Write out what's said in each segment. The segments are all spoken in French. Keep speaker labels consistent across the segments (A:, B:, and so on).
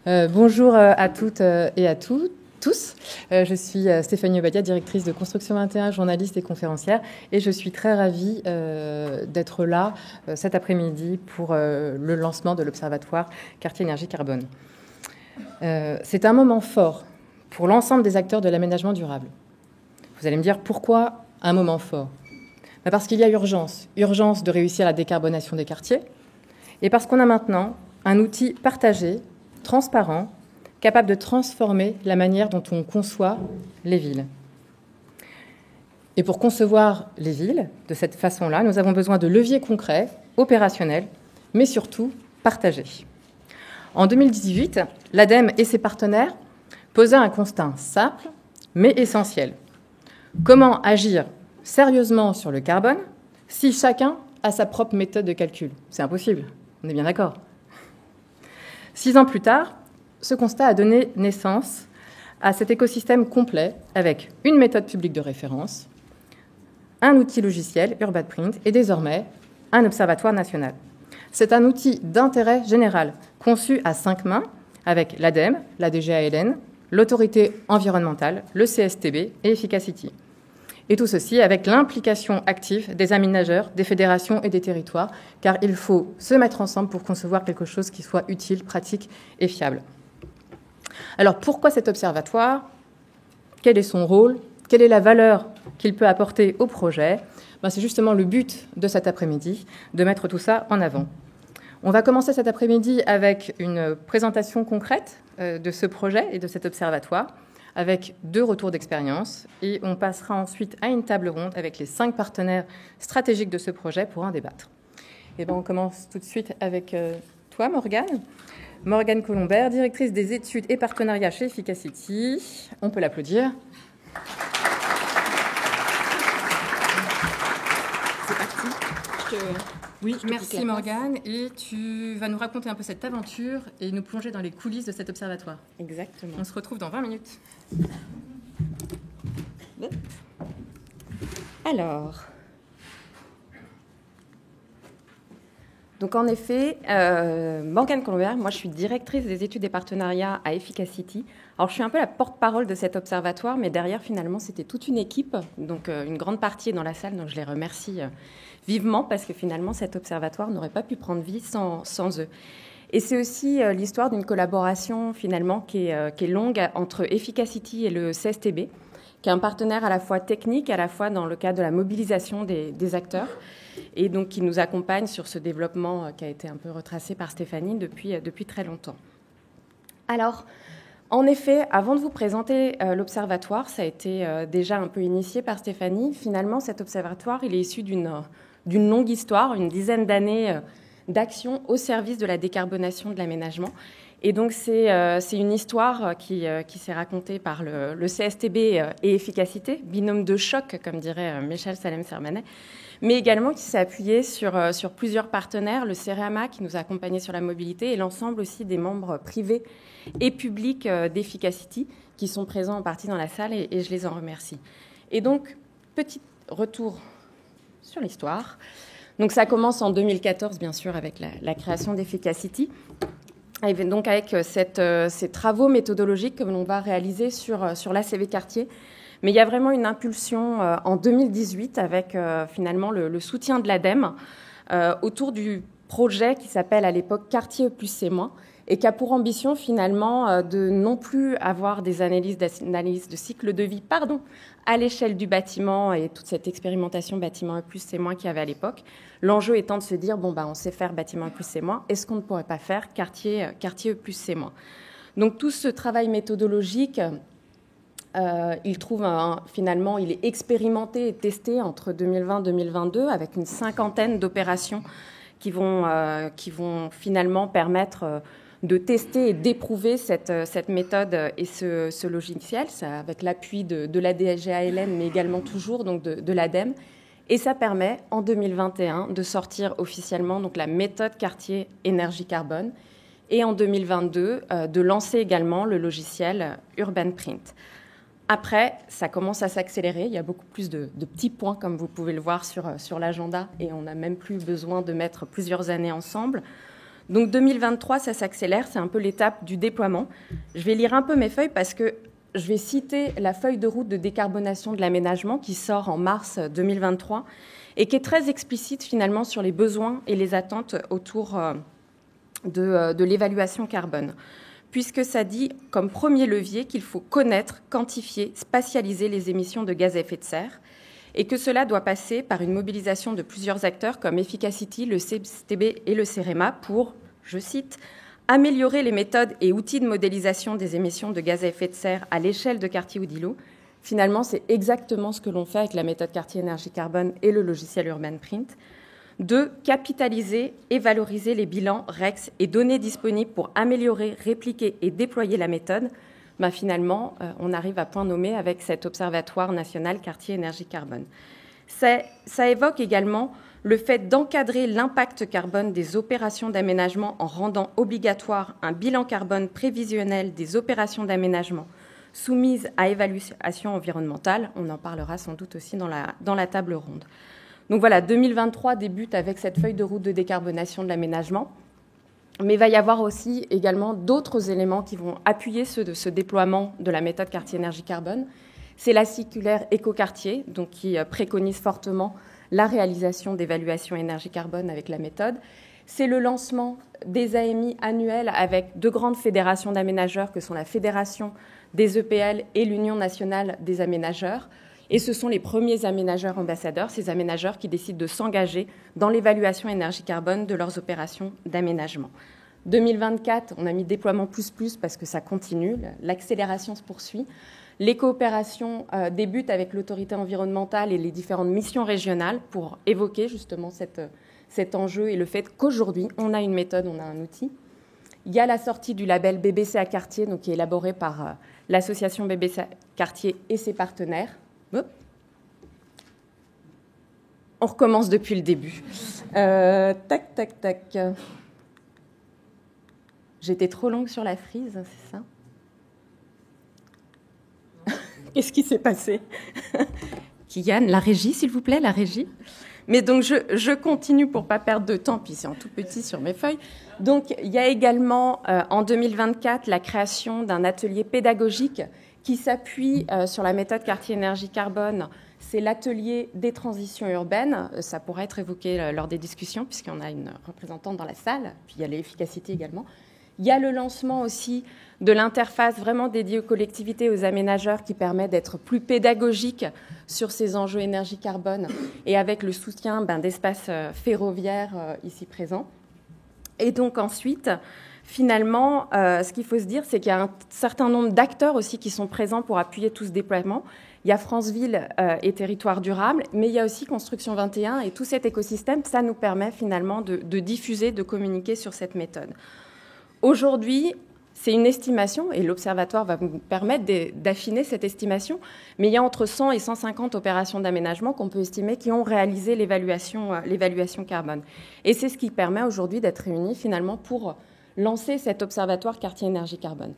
A: Bonjour à toutes et à tous. Je suis Stéphanie Obadia, directrice de Construction 21, journaliste et conférencière, et je suis très ravie d'être là cet après-midi pour le lancement de l'Observatoire Quartier Énergie Carbone. C'est un moment fort pour l'ensemble des acteurs de l'aménagement durable. Vous allez me dire pourquoi un moment fort ? Parce qu'il y a urgence de réussir la décarbonation des quartiers, et parce qu'on a maintenant un outil partagé, transparent, capable de transformer la manière dont on conçoit les villes. Et pour concevoir les villes de cette façon-là, nous avons besoin de leviers concrets, opérationnels, mais surtout partagés. En 2018, l'ADEME et ses partenaires posaient un constat simple, mais essentiel. Comment agir sérieusement sur le carbone si chacun a sa propre méthode de calcul ? C'est impossible, on est bien d'accord. 6 ans plus tard, ce constat a donné naissance à cet écosystème complet avec une méthode publique de référence, un outil logiciel, UrbanPrint, et désormais un observatoire national. C'est un outil d'intérêt général conçu à 5 mains avec l'ADEME, la DGALN, l'autorité environnementale, le CSTB et Efficacity. Et tout ceci avec l'implication active des aménageurs, des fédérations et des territoires, car il faut se mettre ensemble pour concevoir quelque chose qui soit utile, pratique et fiable. Alors pourquoi cet observatoire ? Quel est son rôle ? Quelle est la valeur qu'il peut apporter au projet ? C'est justement le but de cet après-midi, de mettre tout ça en avant. On va commencer cet après-midi avec une présentation concrète de ce projet et de cet observatoire, avec 2 retours d'expérience, et on passera ensuite à une table ronde avec les 5 partenaires stratégiques de ce projet pour en débattre. Et on commence tout de suite avec toi, Morgane. Morgane Colombert, directrice des études et partenariats chez Efficacity. On peut l'applaudir. C'est parti. Oui, merci Morgane. Et tu vas nous raconter un peu cette aventure et nous plonger dans les coulisses de cet observatoire.
B: Exactement.
A: On se retrouve dans 20 minutes.
B: Alors, donc en effet, Morgane Colombert, moi je suis directrice des études et partenariats à Efficacity. Alors je suis un peu la porte-parole de cet observatoire, mais derrière finalement c'était toute une équipe, donc une grande partie est dans la salle, donc je les remercie vivement parce que finalement cet observatoire n'aurait pas pu prendre vie sans eux. Et c'est aussi l'histoire d'une collaboration finalement qui est longue entre Efficacity et le CSTB, qui est un partenaire à la fois technique, à la fois dans le cadre de la mobilisation des acteurs, et donc qui nous accompagne sur ce développement qui a été un peu retracé par Stéphanie depuis très longtemps. Alors, en effet, avant de vous présenter l'observatoire, ça a été déjà un peu initié par Stéphanie. Finalement, cet observatoire, il est issu d'une longue histoire, une dizaine d'années d'action au service de la décarbonation de l'aménagement. Et donc, c'est une histoire qui s'est racontée par le CSTB et Efficacité, binôme de choc, comme dirait Michel Salem-Sermanet, mais également qui s'est appuyée sur plusieurs partenaires, le CEREAMA qui nous a accompagnés sur la mobilité et l'ensemble aussi des membres privés et publics d'Efficacity qui sont présents en partie dans la salle et je les en remercie. Et donc, petit retour sur l'histoire. Donc, ça commence en 2014, bien sûr, avec la création d'Efficacity. Et donc avec ces travaux méthodologiques que l'on va réaliser sur l'ACV Quartier. Mais il y a vraiment une impulsion en 2018 avec finalement le soutien de l'ADEME autour du projet qui s'appelle à l'époque Quartier plus c'est moins et qui a pour ambition finalement de non plus avoir des analyses de cycle de vie à l'échelle du bâtiment et toute cette expérimentation bâtiment plus c'est moins qu'il y avait à l'époque. L'enjeu étant de se dire, on sait faire bâtiment plus c'est moins, est-ce qu'on ne pourrait pas faire quartier plus c'est moins ? Donc tout ce travail méthodologique, finalement, il est expérimenté et testé entre 2020 et 2022 avec une 50aine d'opérations qui vont finalement permettre de tester et d'éprouver cette méthode et ce logiciel, ça, avec l'appui de la DGALN, mais également toujours donc de l'ADEME. Et ça permet, en 2021, de sortir officiellement donc, la méthode quartier énergie carbone et en 2022, de lancer également le logiciel UrbanPrint. Après, ça commence à s'accélérer. Il y a beaucoup plus de petits points, comme vous pouvez le voir sur l'agenda, et on n'a même plus besoin de mettre plusieurs années ensemble. Donc 2023, ça s'accélère, c'est un peu l'étape du déploiement. Je vais lire un peu mes feuilles parce que je vais citer la feuille de route de décarbonation de l'aménagement qui sort en mars 2023 et qui est très explicite finalement sur les besoins et les attentes autour de l'évaluation carbone, puisque ça dit comme premier levier qu'il faut connaître, quantifier, spatialiser les émissions de gaz à effet de serre et que cela doit passer par une mobilisation de plusieurs acteurs comme Efficacity, le CSTB et le CEREMA pour, je cite, améliorer les méthodes et outils de modélisation des émissions de gaz à effet de serre à l'échelle de quartier ou d'îlot. Finalement, c'est exactement ce que l'on fait avec la méthode quartier énergie carbone et le logiciel UrbanPrint. 2. Capitaliser et valoriser les bilans, REX et données disponibles pour améliorer, répliquer et déployer la méthode. Finalement, on arrive à point nommé avec cet observatoire national quartier énergie carbone. Ça évoque également le fait d'encadrer l'impact carbone des opérations d'aménagement en rendant obligatoire un bilan carbone prévisionnel des opérations d'aménagement soumises à évaluation environnementale. On en parlera sans doute aussi dans la table ronde. Donc voilà, 2023 débute avec cette feuille de route de décarbonation de l'aménagement. Mais il va y avoir aussi également d'autres éléments qui vont appuyer ce déploiement de la méthode quartier énergie carbone. C'est la circulaire écoquartier, donc qui préconise fortement la réalisation d'évaluations énergie carbone avec la méthode. C'est le lancement des AMI annuels avec deux grandes fédérations d'aménageurs que sont la Fédération des EPL et l'Union nationale des aménageurs. Et ce sont les premiers aménageurs ambassadeurs, ces aménageurs qui décident de s'engager dans l'évaluation énergie carbone de leurs opérations d'aménagement. 2024, on a mis déploiement plus parce que ça continue, l'accélération se poursuit. Les coopérations débutent avec l'autorité environnementale et les différentes missions régionales pour évoquer justement cet enjeu et le fait qu'aujourd'hui, on a une méthode, on a un outil. Il y a la sortie du label BBC à quartier, donc qui est élaboré par l'association BBC à quartier et ses partenaires. On recommence depuis le début. Tac. J'étais trop longue sur la frise, c'est ça ? Qu'est-ce qui s'est passé ? Kylian, la régie, s'il vous plaît, la régie. Mais donc, je continue pour ne pas perdre de temps, puis c'est en tout petit sur mes feuilles. Donc, il y a également, en 2024, la création d'un atelier pédagogique qui s'appuie sur la méthode quartier énergie carbone. C'est l'atelier des transitions urbaines. Ça pourrait être évoqué lors des discussions, puisqu'on a une représentante dans la salle, puis il y a l'efficacité également. Il y a le lancement aussi de l'interface vraiment dédiée aux collectivités et aux aménageurs qui permet d'être plus pédagogique sur ces enjeux énergie carbone et avec le soutien d'espaces ferroviaires ici présents. Et donc ensuite, finalement, ce qu'il faut se dire, c'est qu'il y a un certain nombre d'acteurs aussi qui sont présents pour appuyer tout ce déploiement. Il y a France Ville et Territoires Durables, mais il y a aussi Construction 21 et tout cet écosystème, ça nous permet finalement de diffuser, de communiquer sur cette méthode. Aujourd'hui, c'est une estimation, et l'Observatoire va vous permettre d'affiner cette estimation, mais il y a entre 100 et 150 opérations d'aménagement qu'on peut estimer qui ont réalisé l'évaluation carbone. Et c'est ce qui permet aujourd'hui d'être réunis finalement pour lancer cet Observatoire quartier énergie carbone.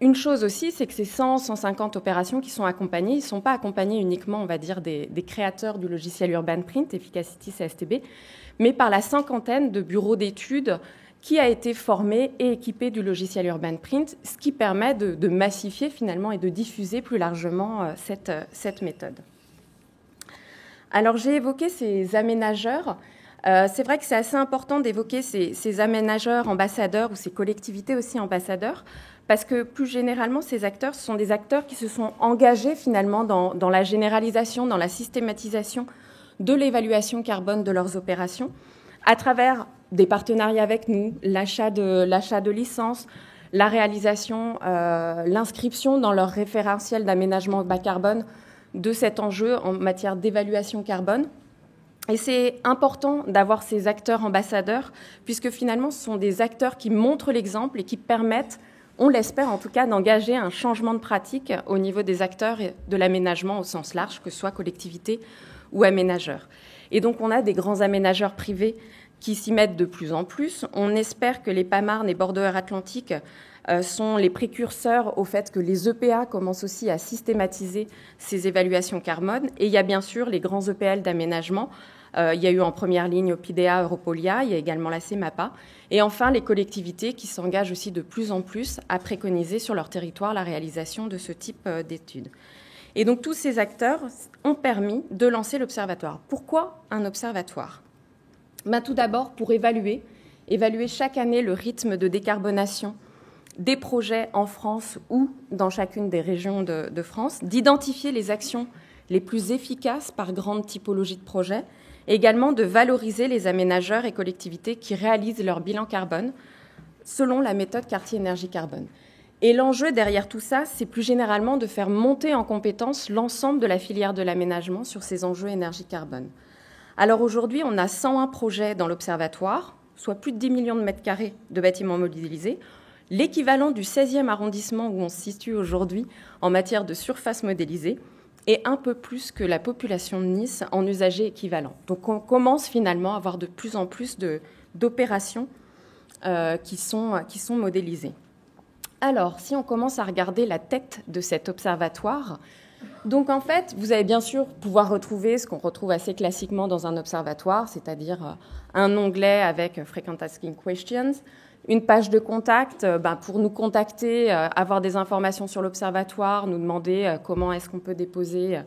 B: Une chose aussi, c'est que ces 100-150 opérations qui sont accompagnées, ils ne sont pas accompagnés uniquement, on va dire, des créateurs du logiciel UrbanPrint, Efficacity, CSTB, mais par la cinquantaine de bureaux d'études qui a été formé et équipé du logiciel UrbanPrint, ce qui permet de massifier finalement et de diffuser plus largement cette méthode. Alors j'ai évoqué ces aménageurs. C'est vrai que c'est assez important d'évoquer ces aménageurs ambassadeurs ou ces collectivités aussi ambassadeurs, parce que plus généralement, ces acteurs, ce sont des acteurs qui se sont engagés finalement dans la généralisation, dans la systématisation de l'évaluation carbone de leurs opérations, à travers des partenariats avec nous, l'achat de licences, la réalisation, l'inscription dans leur référentiel d'aménagement bas carbone de cet enjeu en matière d'évaluation carbone. Et c'est important d'avoir ces acteurs ambassadeurs, puisque finalement, ce sont des acteurs qui montrent l'exemple et qui permettent, on l'espère en tout cas, d'engager un changement de pratique au niveau des acteurs de l'aménagement au sens large, que ce soit collectivité ou aménageurs. Et donc, on a des grands aménageurs privés qui s'y mettent de plus en plus. On espère que les PAMARN et Bordeaux-Air Atlantique sont les précurseurs au fait que les EPA commencent aussi à systématiser ces évaluations carbone. Et il y a bien sûr les grands EPL d'aménagement Il y a eu en première ligne Opidea, Europolia, il y a également la CEMAPA. Et enfin, les collectivités qui s'engagent aussi de plus en plus à préconiser sur leur territoire la réalisation de ce type d'études. Et donc tous ces acteurs ont permis de lancer l'observatoire. Pourquoi un observatoire ? Tout d'abord, pour évaluer chaque année le rythme de décarbonation des projets en France ou dans chacune des régions de France, d'identifier les actions les plus efficaces par grande typologie de projets, et également de valoriser les aménageurs et collectivités qui réalisent leur bilan carbone selon la méthode quartier-énergie-carbone. Et l'enjeu derrière tout ça, c'est plus généralement de faire monter en compétence l'ensemble de la filière de l'aménagement sur ces enjeux énergie-carbone. Alors aujourd'hui, on a 101 projets dans l'observatoire, soit plus de 10 millions de mètres carrés de bâtiments modélisés, l'équivalent du 16e arrondissement où on se situe aujourd'hui en matière de surface modélisée, et un peu plus que la population de Nice en usagers équivalents. Donc on commence finalement à avoir de plus en plus d'opérations qui sont modélisées. Alors, si on commence à regarder la tête de cet observatoire, donc en fait, vous allez bien sûr pouvoir retrouver ce qu'on retrouve assez classiquement dans un observatoire, c'est-à-dire un onglet avec Frequent Asking Questions, une page de contact pour nous contacter, avoir des informations sur l'observatoire, nous demander comment est-ce qu'on peut déposer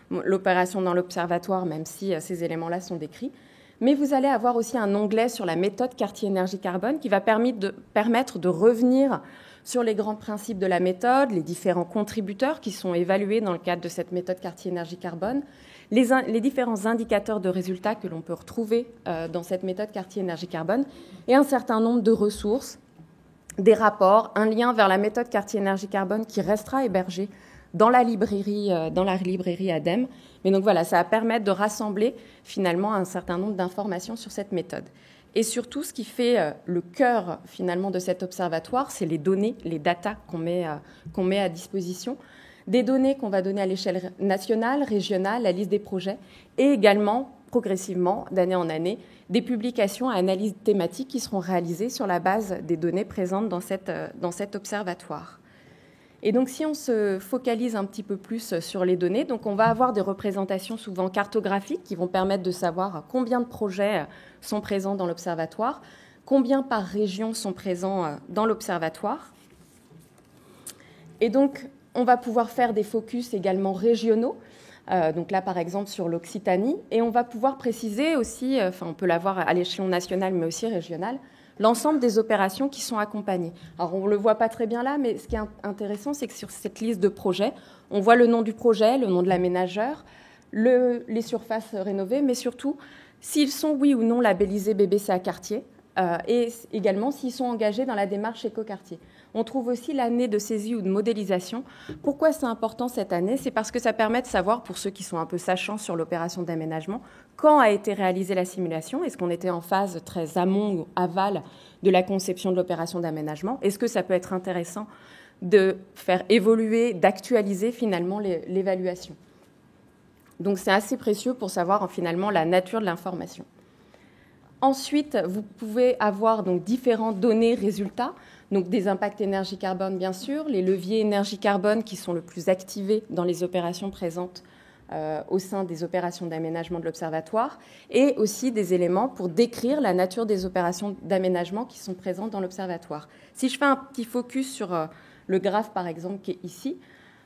B: l'opération dans l'observatoire, même si ces éléments-là sont décrits. Mais vous allez avoir aussi un onglet sur la méthode quartier-énergie-carbone qui va permettre de revenir sur les grands principes de la méthode, les différents contributeurs qui sont évalués dans le cadre de cette méthode quartier-énergie-carbone, les différents indicateurs de résultats que l'on peut retrouver dans cette méthode quartier-énergie-carbone et un certain nombre de ressources, des rapports, un lien vers la méthode quartier-énergie-carbone qui restera hébergé dans la librairie ADEME. Mais donc voilà, ça va permettre de rassembler finalement un certain nombre d'informations sur cette méthode. Et surtout, ce qui fait le cœur finalement de cet observatoire, c'est les données, les datas qu'on met à disposition. Des données qu'on va donner à l'échelle nationale, régionale, la liste des projets, et également, progressivement, d'année en année, des publications à analyse thématique qui seront réalisées sur la base des données présentes dans cet observatoire. Et donc, si on se focalise un petit peu plus sur les données, donc on va avoir des représentations souvent cartographiques qui vont permettre de savoir combien de projets sont présents dans l'observatoire, combien par région sont présents dans l'observatoire. Et donc, on va pouvoir faire des focus également régionaux, donc là, par exemple, sur l'Occitanie, et on va pouvoir préciser aussi, on peut l'avoir à l'échelon national, mais aussi régional, l'ensemble des opérations qui sont accompagnées. Alors, on ne le voit pas très bien là, mais ce qui est intéressant, c'est que sur cette liste de projets, on voit le nom du projet, le nom de l'aménageur, les surfaces rénovées, mais surtout, s'ils sont, oui ou non, labellisés BBCA Quartier, et également s'ils sont engagés dans la démarche éco-quartier. On trouve aussi l'année de saisie ou de modélisation. Pourquoi c'est important cette année ? C'est parce que ça permet de savoir, pour ceux qui sont un peu sachants sur l'opération d'aménagement, quand a été réalisée la simulation. Est-ce qu'on était en phase très amont ou aval de la conception de l'opération d'aménagement ? Est-ce que ça peut être intéressant de faire évoluer, d'actualiser finalement l'évaluation ? Donc c'est assez précieux pour savoir finalement la nature de l'information. Ensuite, vous pouvez avoir donc différentes données, résultats, donc des impacts énergie-carbone bien sûr, les leviers énergie-carbone qui sont le plus activés dans les opérations présentes au sein des opérations d'aménagement de l'observatoire, et aussi des éléments pour décrire la nature des opérations d'aménagement qui sont présentes dans l'observatoire. Si je fais un petit focus sur le graphe par exemple qui est ici,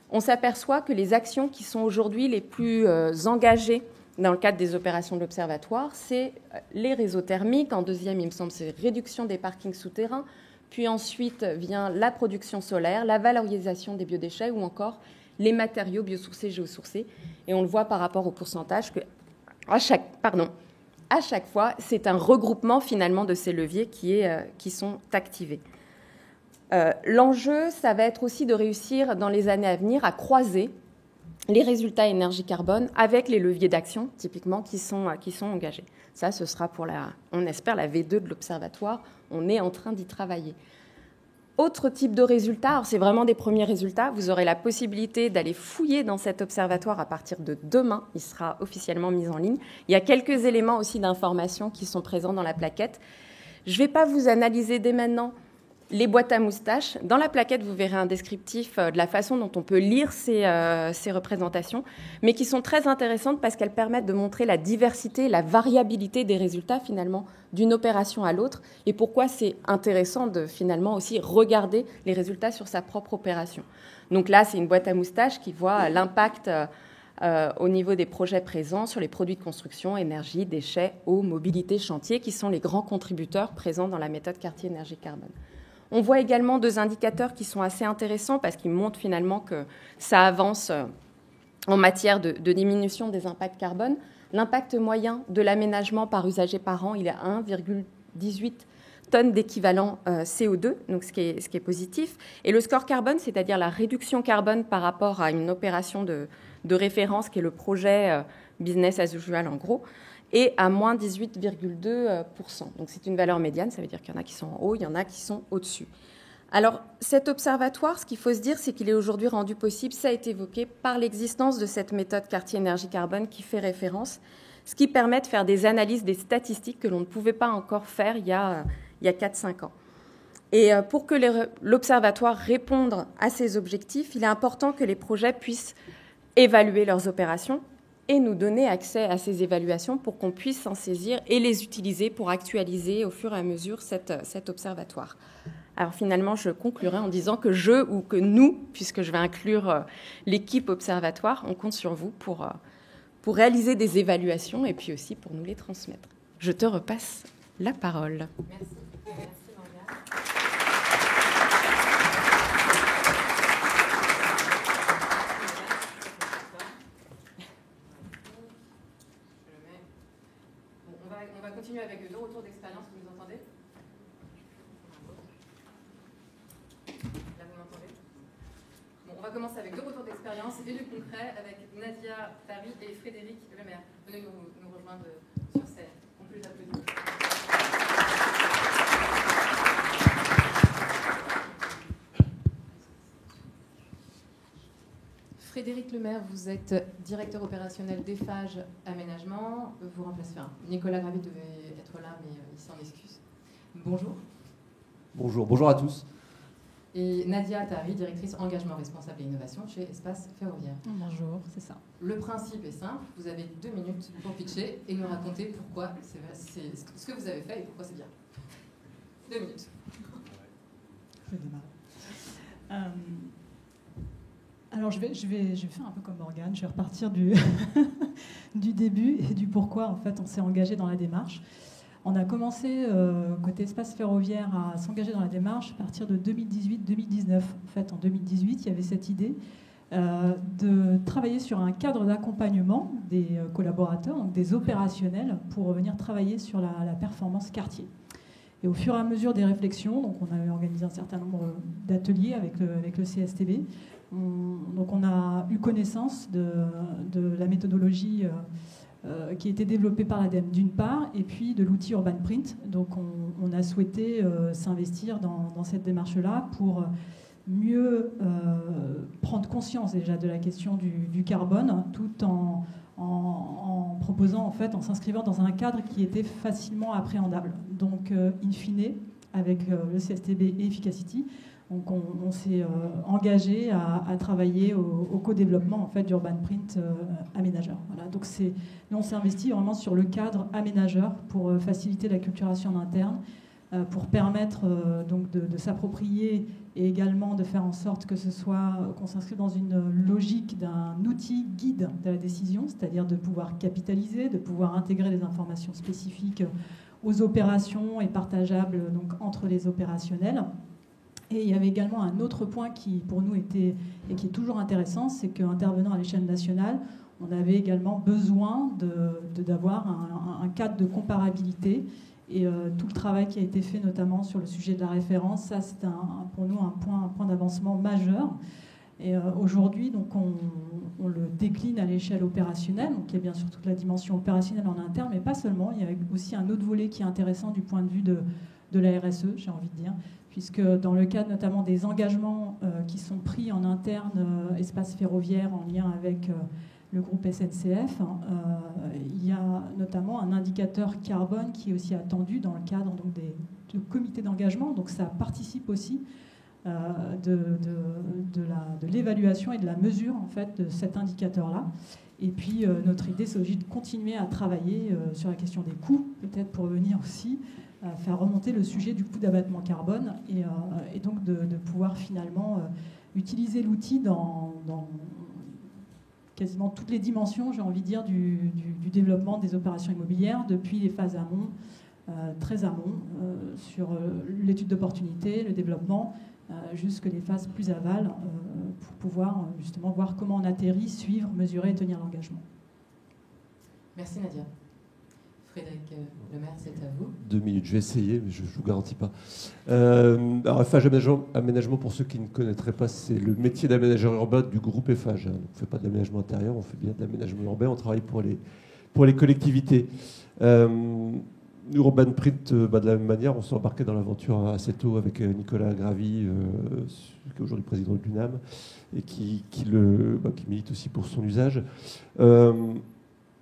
B: on s'aperçoit que les actions qui sont aujourd'hui les plus engagées dans le cadre des opérations de l'Observatoire, c'est les réseaux thermiques. En deuxième, il me semble, c'est réduction des parkings souterrains. Puis ensuite vient la production solaire, la valorisation des biodéchets ou encore les matériaux biosourcés, géosourcés. Et on le voit par rapport au pourcentage qu'à chaque fois, c'est un regroupement finalement de ces leviers qui sont activés. L'enjeu, ça va être aussi de réussir dans les années à venir à croiser les résultats énergie-carbone avec les leviers d'action, typiquement, qui sont engagés. Ça, ce sera on espère, la V2 de l'Observatoire. On est en train d'y travailler. Autre type de résultats, alors c'est vraiment des premiers résultats. Vous aurez la possibilité d'aller fouiller dans cet observatoire à partir de demain. Il sera officiellement mis en ligne. Il y a quelques éléments aussi d'information qui sont présents dans la plaquette. Je ne vais pas vous analyser dès maintenant les boîtes à moustaches. Dans la plaquette, vous verrez un descriptif de la façon dont on peut lire ces représentations, mais qui sont très intéressantes parce qu'elles permettent de montrer la diversité, la variabilité des résultats finalement d'une opération à l'autre, et pourquoi c'est intéressant de finalement aussi regarder les résultats sur sa propre opération. Donc là, c'est une boîte à moustaches qui voit l'impact au niveau des projets présents sur les produits de construction, énergie, déchets, eau, mobilité, chantier, qui sont les grands contributeurs présents dans la méthode quartier énergie carbone. On voit également 2 indicateurs qui sont assez intéressants parce qu'ils montrent finalement que ça avance en matière de diminution des impacts carbone. L'impact moyen de l'aménagement par usager par an, il est à 1,18 tonnes d'équivalent CO2, donc ce qui est positif. Et le score carbone, c'est-à-dire la réduction carbone par rapport à une opération de référence qui est le projet business as usual en gros, et à moins 18,2%. Donc c'est une valeur médiane, ça veut dire qu'il y en a qui sont en haut, il y en a qui sont au-dessus. Alors cet observatoire, ce qu'il faut se dire, c'est qu'il est aujourd'hui rendu possible, ça a été évoqué, par l'existence de cette méthode quartier énergie carbone qui fait référence, ce qui permet de faire des analyses, des statistiques que l'on ne pouvait pas encore faire il y a 4-5 ans. Et pour que l'observatoire réponde à ces objectifs, il est important que les projets puissent évaluer leurs opérations et nous donner accès à ces évaluations pour qu'on puisse s'en saisir et les utiliser pour actualiser au fur et à mesure cet observatoire. Alors finalement, je conclurai en disant que ou que nous, puisque je vais inclure l'équipe observatoire, on compte sur vous pour réaliser des évaluations et puis aussi pour nous les transmettre. Je te repasse la parole.
A: Merci. Merci Morgane. On va continuer avec 2 retours d'expérience, vous nous entendez ? Là, vous m'entendez ? Bon, on va commencer avec 2 retours d'expérience et du concret avec Nadia Tari et Frédéric Lemaire. Venez nous rejoindre sur scène. On peut les applaudir. Frédéric Lemaire, vous êtes directeur opérationnel d'Eiffage Aménagement. Vous remplacez, Nicolas Gravier devait être là, mais il s'en excuse. Bonjour.
C: Bonjour à tous.
A: Et Nadia Tari, directrice engagement responsable et innovation chez Espace Ferroviaire.
D: Bonjour, c'est ça.
A: Le principe est simple, vous avez 2 minutes pour pitcher et nous raconter pourquoi c'est ce que vous avez fait et pourquoi c'est bien. 2 minutes.
D: Je démarre. Alors je vais faire un peu comme Morgane, je vais repartir du début et du pourquoi en fait on s'est engagé dans la démarche. On a commencé côté Espace Ferroviaire à s'engager dans la démarche à partir de 2018-2019. En fait, en 2018, il y avait cette idée de travailler sur un cadre d'accompagnement des collaborateurs, donc des opérationnels, pour revenir travailler sur la performance quartier. Et au fur et à mesure des réflexions, donc on avait organisé un certain nombre d'ateliers avec le CSTB. Donc on a eu connaissance de la méthodologie qui a été développée par l'ADEME d'une part, et puis de l'outil Urban Print. Donc on a souhaité s'investir dans cette démarche-là pour mieux prendre conscience déjà de la question du carbone, tout en proposant, en fait, en s'inscrivant dans un cadre qui était facilement appréhendable. Donc, in fine, avec le CSTB et Efficacity, donc on s'est engagé à travailler au co-développement en fait, d'Urban Print aménageur. Voilà. Donc nous, on s'est investi vraiment sur le cadre aménageur pour faciliter la culturation en interne, pour permettre donc de s'approprier et également de faire en sorte que qu'on s'inscrive dans une logique d'un outil guide de la décision, c'est-à-dire de pouvoir capitaliser, de pouvoir intégrer des informations spécifiques aux opérations et partageables donc, entre les opérationnels. Et il y avait également un autre point qui, pour nous, était et qui est toujours intéressant, c'est qu'intervenant à l'échelle nationale, on avait également besoin d'avoir un cadre de comparabilité. Et tout le travail qui a été fait, notamment sur le sujet de la référence, ça, c'est pour nous un point d'avancement majeur. Et aujourd'hui, donc, on le décline à l'échelle opérationnelle. Donc, il y a bien sûr toute la dimension opérationnelle en interne, mais pas seulement. Il y a aussi un autre volet qui est intéressant du point de vue de la RSE, j'ai envie de dire, puisque dans le cadre notamment des engagements qui sont pris en interne espace ferroviaire en lien avec le groupe SNCF, il y a notamment un indicateur carbone qui est aussi attendu dans le cadre donc, comité d'engagement, donc ça participe aussi de l'évaluation et de la mesure en fait, de cet indicateur-là. Et puis notre idée, c'est aussi de continuer à travailler sur la question des coûts, peut-être pour venir aussi faire remonter le sujet du coût d'abattement carbone et donc de pouvoir finalement utiliser l'outil dans quasiment toutes les dimensions, j'ai envie de dire, du développement des opérations immobilières, depuis les phases amont, très amont, sur l'étude d'opportunité, le développement, jusque les phases plus aval, pour pouvoir justement voir comment on atterrit, suivre, mesurer et tenir l'engagement.
A: Merci Nadia. Frédéric Lemaire, c'est à vous.
C: 2 minutes, je vais essayer, mais je ne vous garantis pas. Alors, Eiffage Aménagement, pour ceux qui ne connaîtraient pas, c'est le métier d'aménageur urbain du groupe Eiffage. On ne fait pas de l'aménagement intérieur, on fait bien de l'aménagement urbain, on travaille pour les collectivités. Urban Print, de la même manière, on s'est embarqué dans l'aventure assez tôt avec Nicolas Gravy, qui est aujourd'hui président de l'UNAM, et qui milite aussi pour son usage.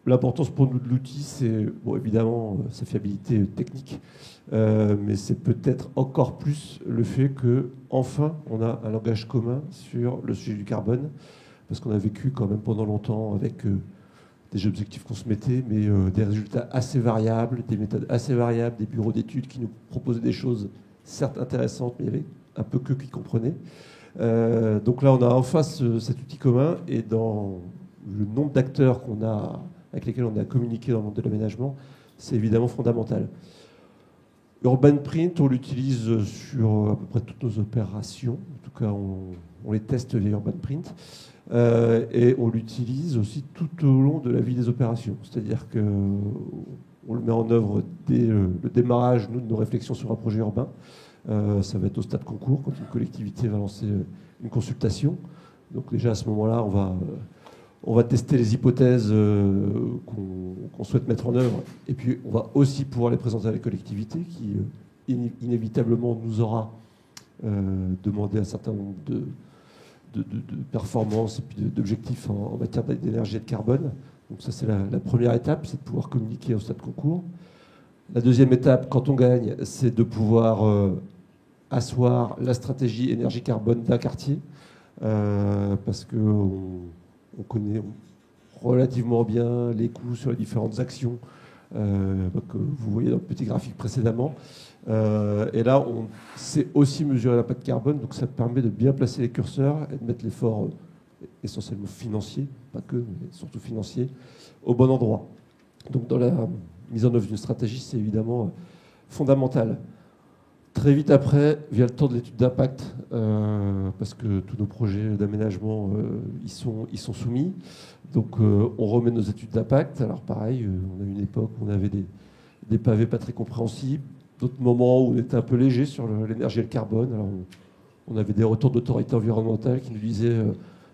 C: L'importance pour nous de l'outil, c'est évidemment sa fiabilité technique, mais c'est peut-être encore plus le fait qu'enfin on a un langage commun sur le sujet du carbone, parce qu'on a vécu quand même pendant longtemps avec des objectifs qu'on se mettait, mais des résultats assez variables, des méthodes assez variables, des bureaux d'études qui nous proposaient des choses certes intéressantes, mais il y avait un peu que qui comprenaient. Donc là, on a enfin cet outil commun, et dans le nombre d'acteurs avec lesquels on a communiqué dans le monde de l'aménagement, c'est évidemment fondamental. Urban Print, on l'utilise sur à peu près toutes nos opérations. En tout cas, on les teste via Urban Print. Et on l'utilise aussi tout au long de la vie des opérations. C'est-à-dire qu'on le met en œuvre dès le démarrage, de nos réflexions sur un projet urbain. Ça va être au stade concours, quand une collectivité va lancer une consultation. Donc déjà, à ce moment-là, on va tester les hypothèses qu'on souhaite mettre en œuvre. Et puis, on va aussi pouvoir les présenter à la collectivité qui, inévitablement, nous aura demandé un certain nombre de performances et puis d'objectifs en matière d'énergie et de carbone. Donc ça, c'est la première étape, c'est de pouvoir communiquer au stade concours. La deuxième étape, quand on gagne, c'est de pouvoir asseoir la stratégie énergie-carbone d'un quartier, parce qu'on connaît relativement bien les coûts sur les différentes actions que vous voyez dans le petit graphique précédemment. Et là, on sait aussi mesurer l'impact carbone, donc ça permet de bien placer les curseurs et de mettre l'effort essentiellement financier, pas que, mais surtout financier, au bon endroit. Donc dans la mise en œuvre d'une stratégie, c'est évidemment fondamental. Très vite après, vient le temps de l'étude d'impact, parce que tous nos projets d'aménagement y sont soumis. Donc on remet nos études d'impact. Alors pareil, on a eu une époque où on avait des pavés pas très compréhensibles, d'autres moments où on était un peu léger sur l'énergie et le carbone. Alors on avait des retours d'autorité environnementale qui nous disaient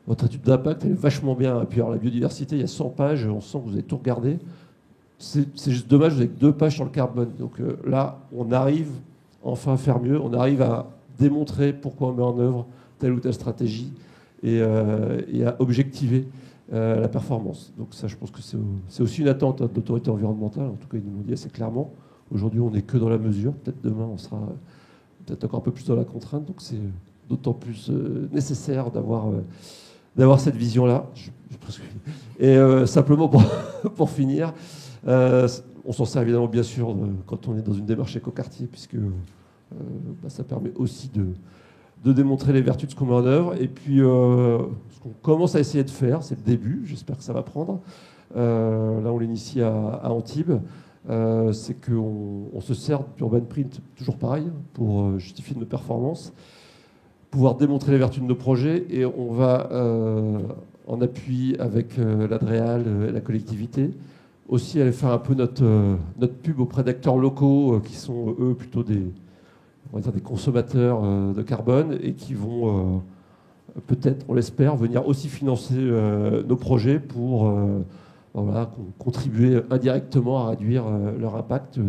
C: votre étude d'impact elle est vachement bien. Et puis alors la biodiversité, il y a 100 pages, on sent que vous avez tout regardé. C'est juste dommage, vous avez que 2 pages sur le carbone. Donc là, on arrive enfin à faire mieux. On arrive à démontrer pourquoi on met en œuvre telle ou telle stratégie et à objectiver la performance. Donc ça, je pense que c'est aussi une attente de l'autorité environnementale. En tout cas, ils nous l'ont dit assez clairement. Aujourd'hui, on n'est que dans la mesure. Peut-être demain, on sera peut-être encore un peu plus dans la contrainte. Donc c'est d'autant plus nécessaire d'avoir cette vision-là. Et simplement pour finir, on s'en sert évidemment bien sûr quand on est dans une démarche écoquartier, puisque ça permet aussi de démontrer les vertus de ce qu'on met en œuvre. Et puis ce qu'on commence à essayer de faire, c'est le début, j'espère que ça va prendre. Là on l'initie à Antibes, c'est qu'on se sert d'Urban Print, toujours pareil, pour justifier nos performances, pouvoir démontrer les vertus de nos projets, et on va en appui avec l'Adréal et la collectivité aussi aller faire un peu notre pub auprès d'acteurs locaux qui sont eux plutôt des consommateurs de carbone et qui vont peut-être, on l'espère, venir aussi financer nos projets pour contribuer indirectement à réduire leur impact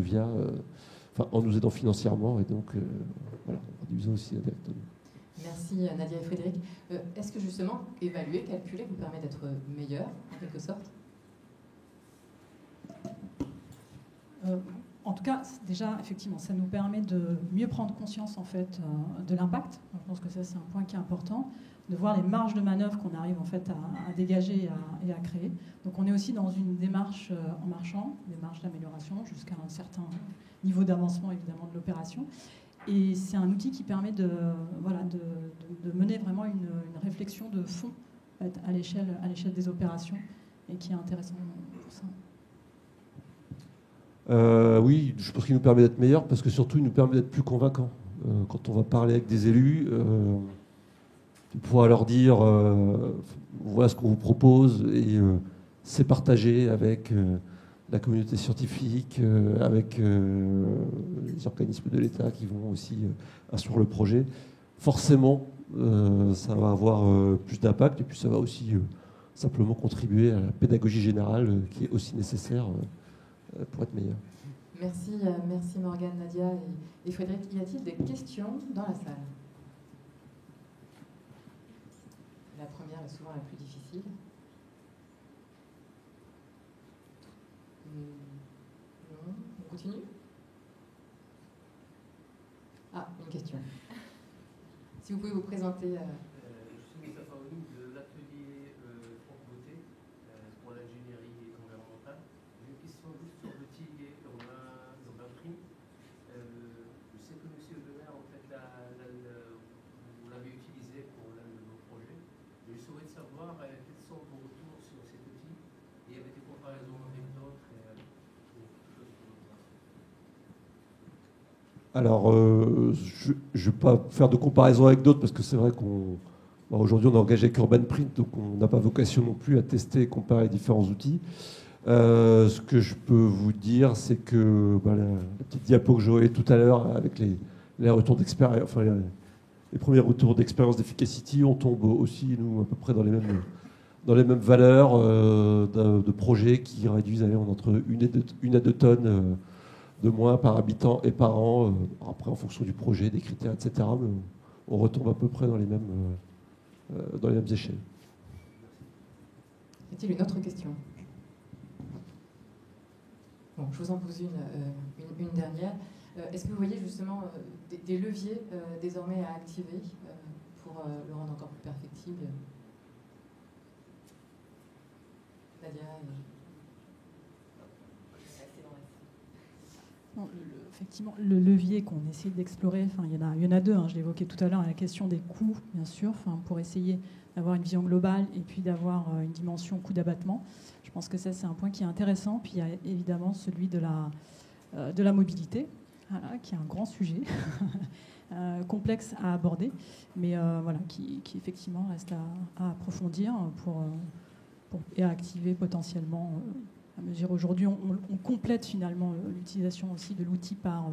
C: en nous aidant financièrement et donc en réduisant aussi indirectement.
A: Merci Nadia et Frédéric. Est-ce que justement évaluer, calculer vous permet d'être meilleur en quelque sorte ?
D: en tout cas, déjà, effectivement, ça nous permet de mieux prendre conscience en fait, de l'impact. Je pense que ça, c'est un point qui est important, de voir les marges de manœuvre qu'on arrive en fait, à dégager et à créer. Donc on est aussi dans une démarche en marchant, démarche d'amélioration, jusqu'à un certain niveau d'avancement évidemment de l'opération. Et c'est un outil qui permet de mener vraiment une réflexion de fond en fait, à l'échelle des opérations et qui est intéressant pour ça.
C: Oui, je pense qu'il nous permet d'être meilleurs parce que surtout il nous permet d'être plus convaincants. Quand on va parler avec des élus, de pouvoir leur dire voilà ce qu'on vous propose et c'est partagé avec la communauté scientifique, avec les organismes de l'État qui vont aussi instruire le projet. Forcément, ça va avoir plus d'impact et puis ça va aussi simplement contribuer à la pédagogie générale qui est aussi nécessaire pour être meilleur.
A: Merci Morgane, Nadia et Frédéric. Y a-t-il des questions dans la salle? La première est souvent la plus difficile. Non, on continue? Ah, une question. Si vous pouvez vous présenter.
E: Je suis Moussa Faouni de l'atelier Franck Beauté pour l'ingénierie environnementale. J'ai une question juste sur l'outil Urbain Print. Je sais que monsieur le maire, en fait, vous l'avez utilisé pour l'un de vos projets. Je souhaite savoir quels sont vos retours sur cet outil. Il y avait des comparaisons avec d'autres et quelque chose comme ça.
C: Alors, je ne vais pas faire de comparaison avec d'autres parce que c'est vrai qu'aujourd'hui on est engagé avec Urban Print, donc on n'a pas vocation non plus à tester et comparer différents outils. Ce que je peux vous dire, c'est que la petite diapo que je voyais tout à l'heure avec les retours d'expérience, enfin les premiers retours d'expérience d'Efficacity, on tombe aussi nous à peu près dans les mêmes valeurs de projets qui réduisent entre 1 à 2 tonnes de moins par habitant et par an, après en fonction du projet, des critères, etc. Mais on retombe à peu près dans les mêmes échelles.
A: Y a-t-il une autre question? Bon, je vous en pose une dernière. Est-ce que vous voyez justement des leviers désormais à activer pour le rendre encore plus perfectible? Nadia
D: Effectivement, le levier qu'on essaie d'explorer, il y en a deux, je l'évoquais tout à l'heure, la question des coûts, bien sûr, pour essayer d'avoir une vision globale et puis d'avoir une dimension coût d'abattement. Je pense que ça, c'est un point qui est intéressant. Puis il y a évidemment celui de la mobilité, qui est un grand sujet, complexe à aborder, mais qui effectivement reste à approfondir et à activer potentiellement. À mesure aujourd'hui, on complète finalement l'utilisation aussi de l'outil par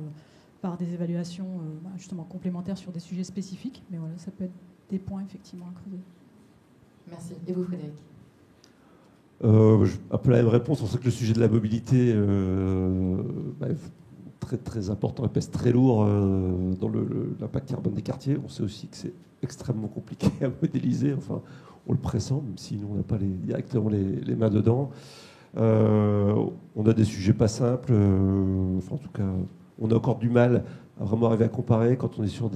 D: des évaluations justement complémentaires sur des sujets spécifiques. Mais voilà, ça peut être des points effectivement à creuser.
A: Merci. Et vous, Frédéric?
C: Un peu la même réponse. On sait que le sujet de la mobilité est très, très important et pèse très lourd dans l'impact carbone des quartiers. On sait aussi que c'est extrêmement compliqué à modéliser. Enfin, on le pressent, même si nous, on n'a pas directement les mains dedans. On a des sujets pas simples. En tout cas, on a encore du mal à vraiment arriver à comparer quand on est sur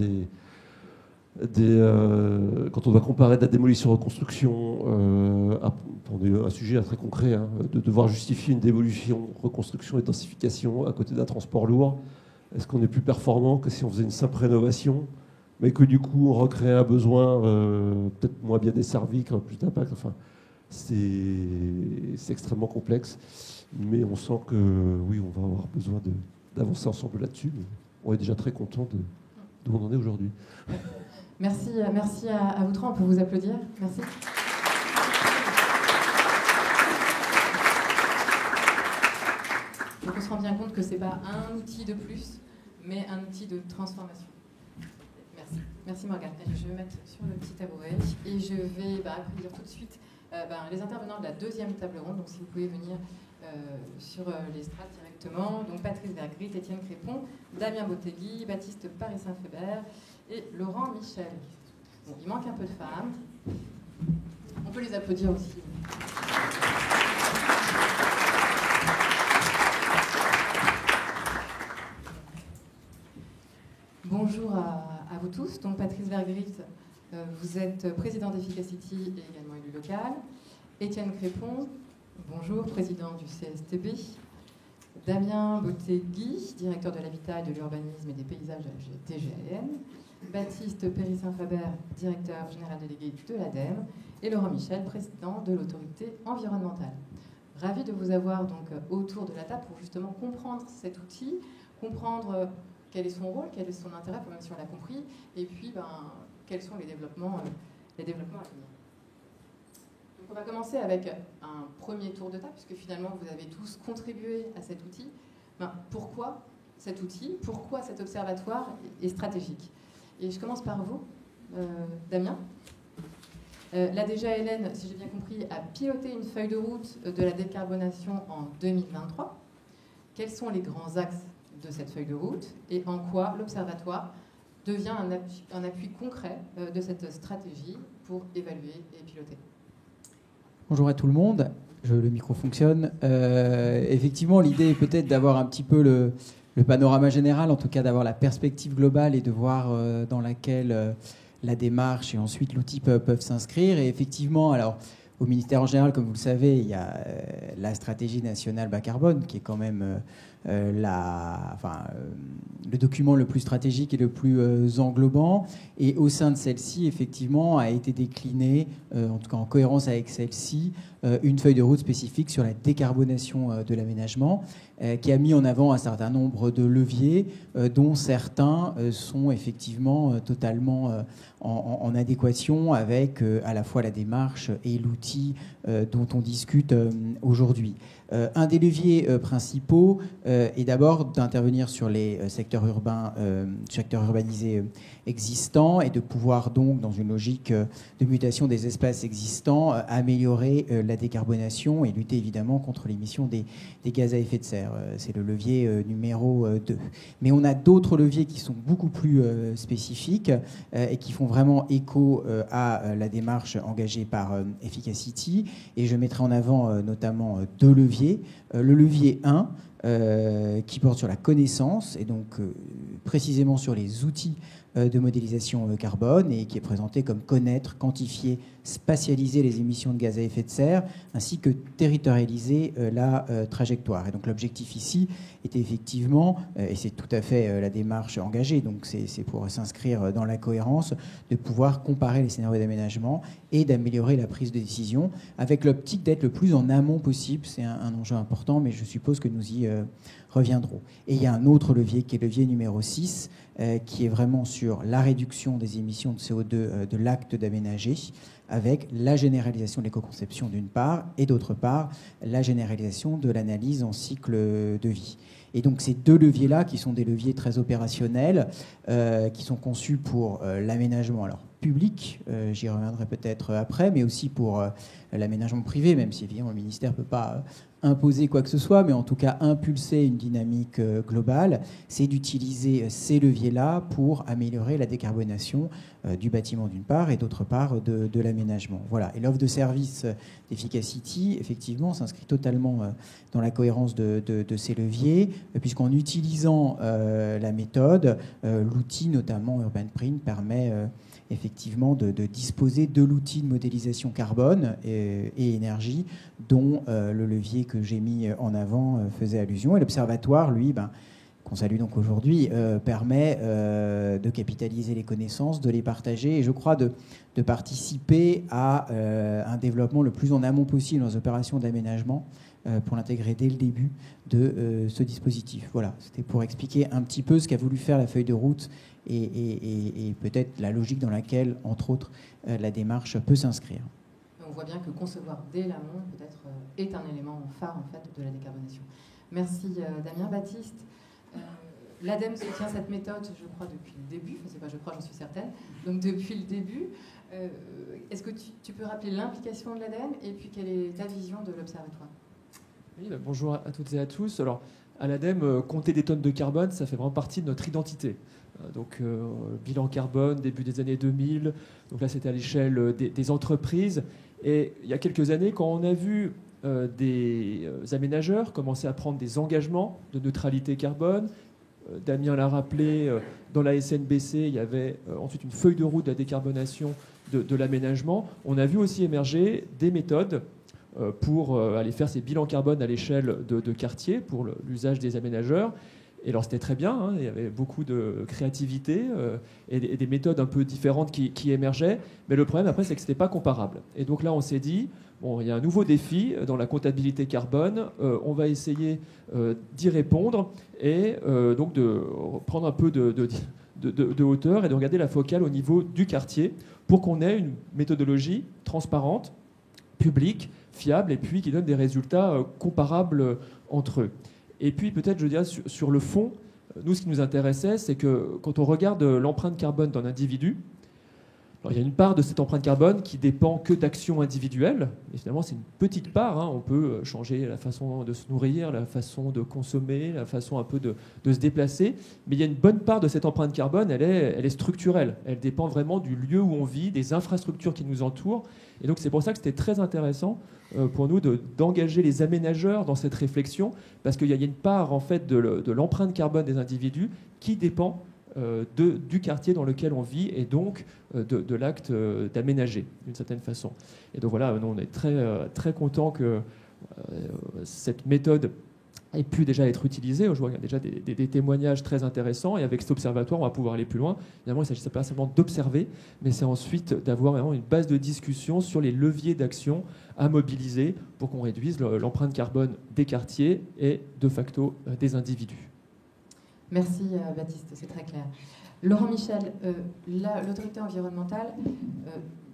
C: quand on doit comparer de la démolition-reconstruction. Un sujet très concret, de devoir justifier une démolition, reconstruction et densification à côté d'un transport lourd. Est-ce qu'on est plus performant que si on faisait une simple rénovation, mais que du coup on recrée un besoin peut-être moins bien desservi, qui a plus d'impact. Enfin, c'est extrêmement complexe, mais on sent que oui, on va avoir besoin d'avancer ensemble là-dessus. Mais on est déjà très content d'où on en est aujourd'hui.
A: Merci à vous trois. On peut vous applaudir. Merci. Donc on se rend bien compte que ce n'est pas un outil de plus, mais un outil de transformation. Merci. Merci Morgane. Je vais mettre sur le petit tabouret et je vais accueillir tout de suite les intervenants de la deuxième table ronde. Donc si vous pouvez venir sur l'estrade directement. Donc Patrice Vergrit, Étienne Crépon, Damien Bottegui, Baptiste Paris-Saint-Phébert et Laurent Michel. Bon, il manque un peu de femmes. On peut les applaudir aussi. Bonjour à vous tous. Donc Patrice Vergrit, vous êtes président d'Efficacity et également élu local. Étienne Crépon, bonjour, président du CSTB. Damien Bottegui, directeur de l'habitat, de l'urbanisme et des paysages de la DGAN. Baptiste Périssin-Faber, directeur général délégué de l'ADEME. Et Laurent Michel, président de l'autorité environnementale. Ravi de vous avoir donc autour de la table pour justement comprendre cet outil, comprendre quel est son rôle, quel est son intérêt, même si on l'a compris, et puis quels sont les développements à venir. Donc on va commencer avec un premier tour de table, puisque finalement vous avez tous contribué à cet outil. Pourquoi cet outil, pourquoi cet observatoire est stratégique? Et je commence par vous, Damien. La DGAN, si j'ai bien compris, a piloté une feuille de route de la décarbonation en 2023. Quels sont les grands axes de cette feuille de route et en quoi l'Observatoire devient un appui concret de cette stratégie pour évaluer et piloter?
F: Bonjour à tout le monde, le micro fonctionne. Effectivement, l'idée est peut-être d'avoir un petit peu le panorama général, en tout cas d'avoir la perspective globale et de voir dans laquelle la démarche et ensuite l'outil peuvent s'inscrire. Et effectivement, alors au ministère en général, comme vous le savez, il y a la stratégie nationale bas carbone qui est quand même le document le plus stratégique et le plus englobant. Et au sein de celle-ci, effectivement, a été déclinée, en tout cas en cohérence avec celle-ci, une feuille de route spécifique sur la décarbonation de l'aménagement, qui a mis en avant un certain nombre de leviers, dont certains sont effectivement totalement en adéquation avec à la fois la démarche et l'outil dont on discute aujourd'hui. Un des leviers principaux est d'abord d'intervenir sur les secteurs urbanisés existants et de pouvoir donc, dans une logique de mutation des espaces existants, améliorer la décarbonation et lutter évidemment contre l'émission des gaz à effet de serre. C'est le levier numéro 2. Mais on a d'autres leviers qui sont beaucoup plus spécifiques et qui font vraiment écho à la démarche engagée par Efficacity. Et je mettrai en avant notamment deux leviers. Le levier 1, qui porte sur la connaissance et donc précisément sur les outils de modélisation carbone et qui est présenté comme connaître, quantifier, spatialiser les émissions de gaz à effet de serre ainsi que territorialiser la trajectoire. Et donc l'objectif ici était effectivement, et c'est tout à fait la démarche engagée, donc c'est pour s'inscrire dans la cohérence, de pouvoir comparer les scénarios d'aménagement et d'améliorer la prise de décision avec l'optique d'être le plus en amont possible. C'est un enjeu important, mais je suppose que nous y reviendrons. Et il y a un autre levier qui est le levier numéro 6, qui est vraiment sur la réduction des émissions de CO2 de l'acte d'aménager, avec la généralisation de l'éco-conception d'une part, et d'autre part, la généralisation de l'analyse en cycle de vie. Et donc ces deux leviers-là, qui sont des leviers très opérationnels, qui sont conçus pour l'aménagement public, j'y reviendrai peut-être après, mais aussi pour l'aménagement privé, même si évidemment le ministère ne peut pas imposer quoi que ce soit, mais en tout cas impulser une dynamique globale, c'est d'utiliser ces leviers-là pour améliorer la décarbonation du bâtiment d'une part et d'autre part de l'aménagement. Voilà. Et l'offre de service d'Efficacity, effectivement, s'inscrit totalement dans la cohérence de ces leviers, puisqu'en utilisant la méthode, l'outil, notamment UrbanPrint, permet effectivement de disposer de l'outil de modélisation carbone et énergie dont le levier que j'ai mis en avant faisait allusion. Et l'Observatoire, lui, qu'on salue donc aujourd'hui, permet de capitaliser les connaissances, de les partager et je crois de participer à un développement le plus en amont possible dans les opérations d'aménagement pour l'intégrer dès le début de ce dispositif. Voilà, c'était pour expliquer un petit peu ce qu'a voulu faire la feuille de route et peut-être la logique dans laquelle, entre autres, la démarche peut s'inscrire.
A: On voit bien que concevoir dès l'amont, peut-être, est un élément phare en fait, de la décarbonation. Merci Damien. Baptiste, l'ADEME soutient cette méthode, je crois, depuis le début. Enfin, c'est pas je crois, j'en suis certaine. Donc depuis le début, est-ce que tu peux rappeler l'implication de l'ADEME et puis quelle est ta vision de l'Observatoire?
G: Oui, bonjour à toutes et à tous. Alors, à l'ADEME, compter des tonnes de carbone, ça fait vraiment partie de notre identité. Donc, bilan carbone, début des années 2000. Donc là, c'était à l'échelle des entreprises. Et il y a quelques années, quand on a vu des aménageurs commencer à prendre des engagements de neutralité carbone, Damien l'a rappelé, dans la SNBC, il y avait ensuite une feuille de route de la décarbonation de l'aménagement. On a vu aussi émerger des méthodes pour aller faire ces bilans carbone à l'échelle de quartier pour l'usage des aménageurs. Et alors c'était très bien, hein, il y avait beaucoup de créativité et des méthodes un peu différentes qui émergeaient, mais le problème après c'est que ce n'était pas comparable. Et donc là on s'est dit, bon, il y a un nouveau défi dans la comptabilité carbone, on va essayer d'y répondre et donc de prendre un peu de hauteur et de regarder la focale au niveau du quartier pour qu'on ait une méthodologie transparente, publique, fiable et puis qui donne des résultats comparables entre eux. Et puis peut-être, je dirais, sur le fond, nous, ce qui nous intéressait, c'est que quand on regarde l'empreinte carbone d'un individu, alors, il y a une part de cette empreinte carbone qui dépend que d'actions individuelles. Et finalement, c'est une petite part. Hein. On peut changer la façon de se nourrir, la façon de consommer, la façon un peu de se déplacer. Mais il y a une bonne part de cette empreinte carbone, elle est structurelle. Elle dépend vraiment du lieu où on vit, des infrastructures qui nous entourent. Et donc, c'est pour ça que c'était très intéressant pour nous d'engager les aménageurs dans cette réflexion, parce qu'il y a une part en fait de l'empreinte carbone des individus qui dépend du quartier dans lequel on vit et donc de l'acte d'aménager d'une certaine façon. Et donc voilà, nous, on est très contents que cette méthode ait pu déjà être utilisée. Je vois qu'il y a déjà des témoignages très intéressants et avec cet observatoire, on va pouvoir aller plus loin. Évidemment, il ne s'agit pas seulement d'observer, mais c'est ensuite d'avoir vraiment une base de discussion sur les leviers d'action à mobiliser pour qu'on réduise l'empreinte carbone des quartiers et de facto des individus.
A: Merci Baptiste, c'est très clair. Laurent Michel, l'autorité environnementale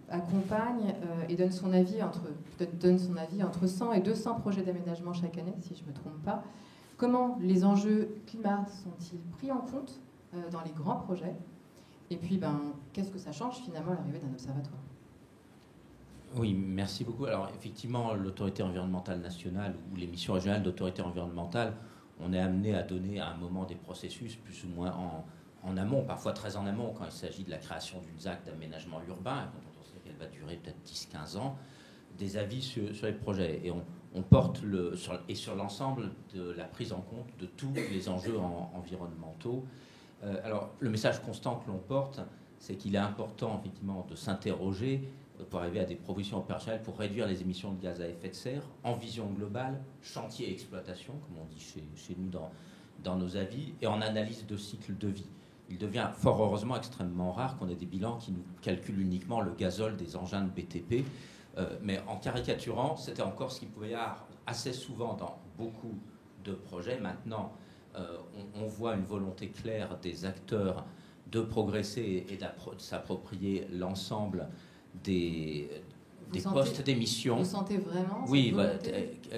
A: accompagne et donne son avis entre 100 et 200 projets d'aménagement chaque année, si je ne me trompe pas. Comment les enjeux climat sont-ils pris en compte dans les grands projets? Et puis, qu'est-ce que ça change finalement à l'arrivée d'un observatoire?
H: Oui, merci beaucoup. Alors effectivement, l'autorité environnementale nationale ou les missions régionales d'autorité environnementale, on est amené à donner à un moment des processus plus ou moins en amont, parfois très en amont, quand il s'agit de la création d'une ZAC d'aménagement urbain, quand on sait qu'elle va durer peut-être 10-15 ans, des avis sur les projets. Et on porte sur l'ensemble de la prise en compte de tous les enjeux environnementaux. Alors, le message constant que l'on porte, c'est qu'il est important, effectivement, de s'interroger pour arriver à des propositions opérationnelles pour réduire les émissions de gaz à effet de serre en vision globale, chantier et exploitation, comme on dit chez nous dans nos avis, et en analyse de cycle de vie. Il devient fort heureusement extrêmement rare qu'on ait des bilans qui nous calculent uniquement le gazole des engins de BTP, mais en caricaturant, c'était encore ce qu'il pouvait y avoir assez souvent dans beaucoup de projets. Maintenant, on voit une volonté claire des acteurs de progresser et de s'approprier l'ensemble des postes d'émission.
A: Vous sentez vraiment?
H: Oui,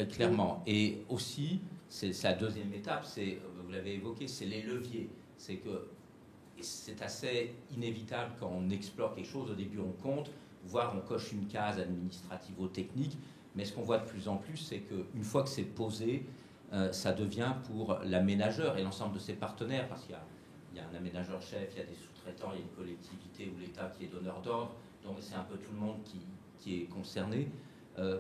H: clairement. Et aussi, c'est la deuxième étape, vous l'avez évoqué, c'est les leviers. C'est que c'est assez inévitable quand on explore quelque chose. Au début, on compte, voire on coche une case administrativo-technique. Mais ce qu'on voit de plus en plus, c'est qu'une fois que c'est posé, ça devient pour l'aménageur et l'ensemble de ses partenaires, parce qu'il y a un aménageur-chef, il y a des sous-traitants, il y a une collectivité ou l'État qui est donneur d'ordre. Donc c'est un peu tout le monde qui est concerné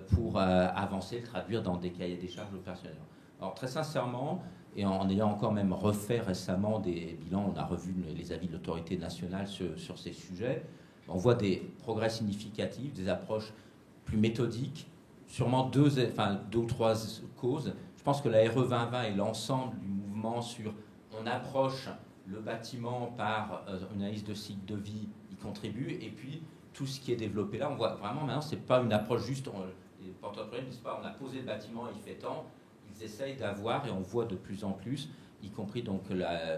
H: pour avancer, le traduire dans des cahiers des charges opérationnels. Alors très sincèrement, et en ayant encore même refait récemment des bilans, on a revu les avis de l'autorité nationale sur ces sujets, on voit des progrès significatifs, des approches plus méthodiques, sûrement deux ou trois causes. Je pense que la RE 2020 et l'ensemble du mouvement sur on approche le bâtiment par une analyse de cycle de vie y contribue, et puis tout ce qui est développé là, on voit vraiment maintenant, c'est pas une approche juste, les porteurs de projets ne disent pas on a posé le bâtiment, il fait tant, ils essayent d'avoir, et on voit de plus en plus, y compris donc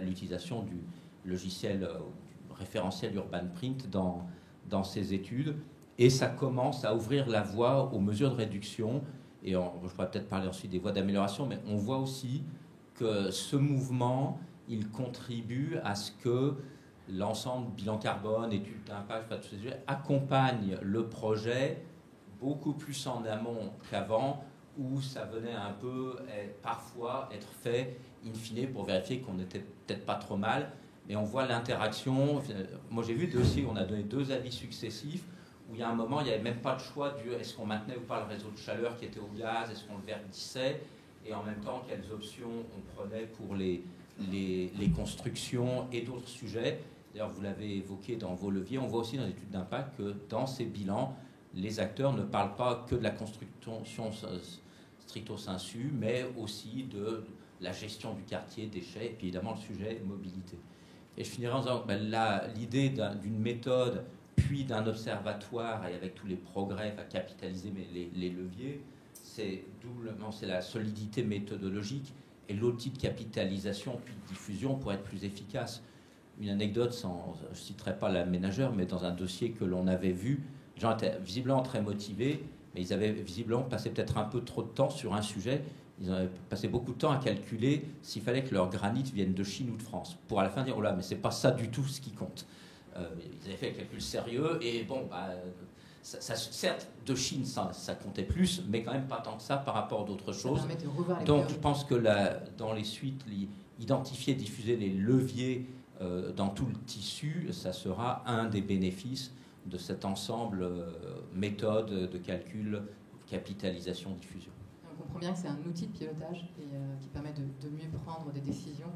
H: l'utilisation du logiciel, du référentiel Urban Print dans ces études, et ça commence à ouvrir la voie aux mesures de réduction, et je pourrais peut-être parler ensuite des voies d'amélioration, mais on voit aussi que ce mouvement, il contribue à ce que l'ensemble bilan carbone, études d'impact, tous ces sujets, accompagne le projet beaucoup plus en amont qu'avant, où ça venait un peu parfois être fait in fine pour vérifier qu'on n'était peut-être pas trop mal. Mais on voit l'interaction. Moi j'ai vu dossiers où on a donné 2 avis successifs, où il y a un moment, il n'y avait même pas de choix du est-ce qu'on maintenait ou pas le réseau de chaleur qui était au gaz, est-ce qu'on le verdissait, et en même temps quelles options on prenait pour les les constructions et d'autres sujets. D'ailleurs, vous l'avez évoqué dans vos leviers. On voit aussi dans l'étude d'impact que dans ces bilans, les acteurs ne parlent pas que de la construction stricto sensu, mais aussi de la gestion du quartier, déchets, et puis évidemment le sujet mobilité. Et je finirai en disant l'idée d'une méthode, puis d'un observatoire, et avec tous les progrès à capitaliser les leviers, c'est doublement la solidité méthodologique et l'outil de capitalisation puis de diffusion pour être plus efficace. Une anecdote, je ne citerai pas la ménageur, mais dans un dossier que l'on avait vu, les gens étaient visiblement très motivés, mais ils avaient visiblement passé peut-être un peu trop de temps sur un sujet. Ils avaient passé beaucoup de temps à calculer s'il fallait que leur granit vienne de Chine ou de France, pour à la fin dire, oh là, mais c'est pas ça du tout ce qui compte. Ils avaient fait un calcul sérieux, et bon, certes, de Chine, ça comptait plus, mais quand même pas tant que ça par rapport à d'autres choses. Donc je pense que dans les suites, identifier, diffuser les leviers dans tout le tissu, ça sera un des bénéfices de cet ensemble méthode de calcul, capitalisation, diffusion.
A: On comprend bien que c'est un outil de pilotage et qui permet de mieux prendre des décisions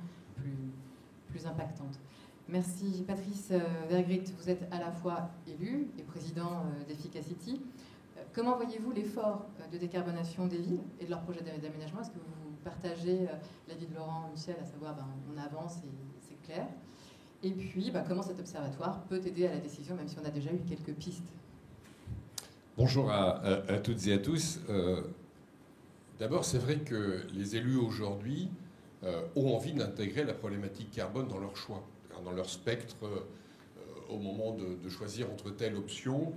A: plus impactantes. Merci Patrice Vergrit, vous êtes à la fois élu et président d'Efficacity. Comment voyez-vous l'effort de décarbonation des villes et de leurs projets d'aménagement? Est-ce que vous partagez l'avis de Laurent Michel, à savoir on avance et c'est clair? Et puis comment cet observatoire peut aider à la décision, même si on a déjà eu quelques pistes?
I: Bonjour à toutes et à tous. D'abord, c'est vrai que les élus aujourd'hui ont envie d'intégrer la problématique carbone dans leur choix, dans leur spectre, au moment de choisir entre telle option.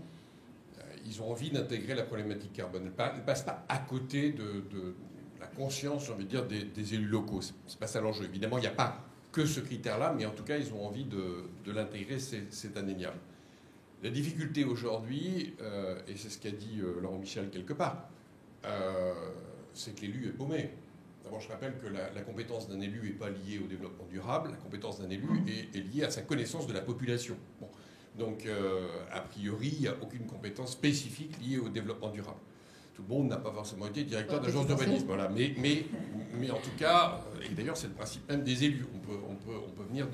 I: Ils ont envie d'intégrer la problématique carbone. Elle ne passe pas à côté de la conscience, j'ai envie de dire, des élus locaux. C'est pas ça l'enjeu. Évidemment, il n'y a pas que ce critère-là, mais en tout cas, ils ont envie de l'intégrer, c'est indéniable. La difficulté aujourd'hui, et c'est ce qu'a dit Laurent Michel quelque part, c'est que l'élu est paumé. D'abord, je rappelle que la compétence d'un élu n'est pas liée au développement durable. La compétence d'un élu est liée à sa connaissance de la population. Bon. Donc, a priori, il n'y a aucune compétence spécifique liée au développement durable. Tout le monde n'a pas forcément été directeur d'agence d'urbanisme. Voilà. Mais en tout cas, et d'ailleurs, c'est le principe même des élus. On peut venir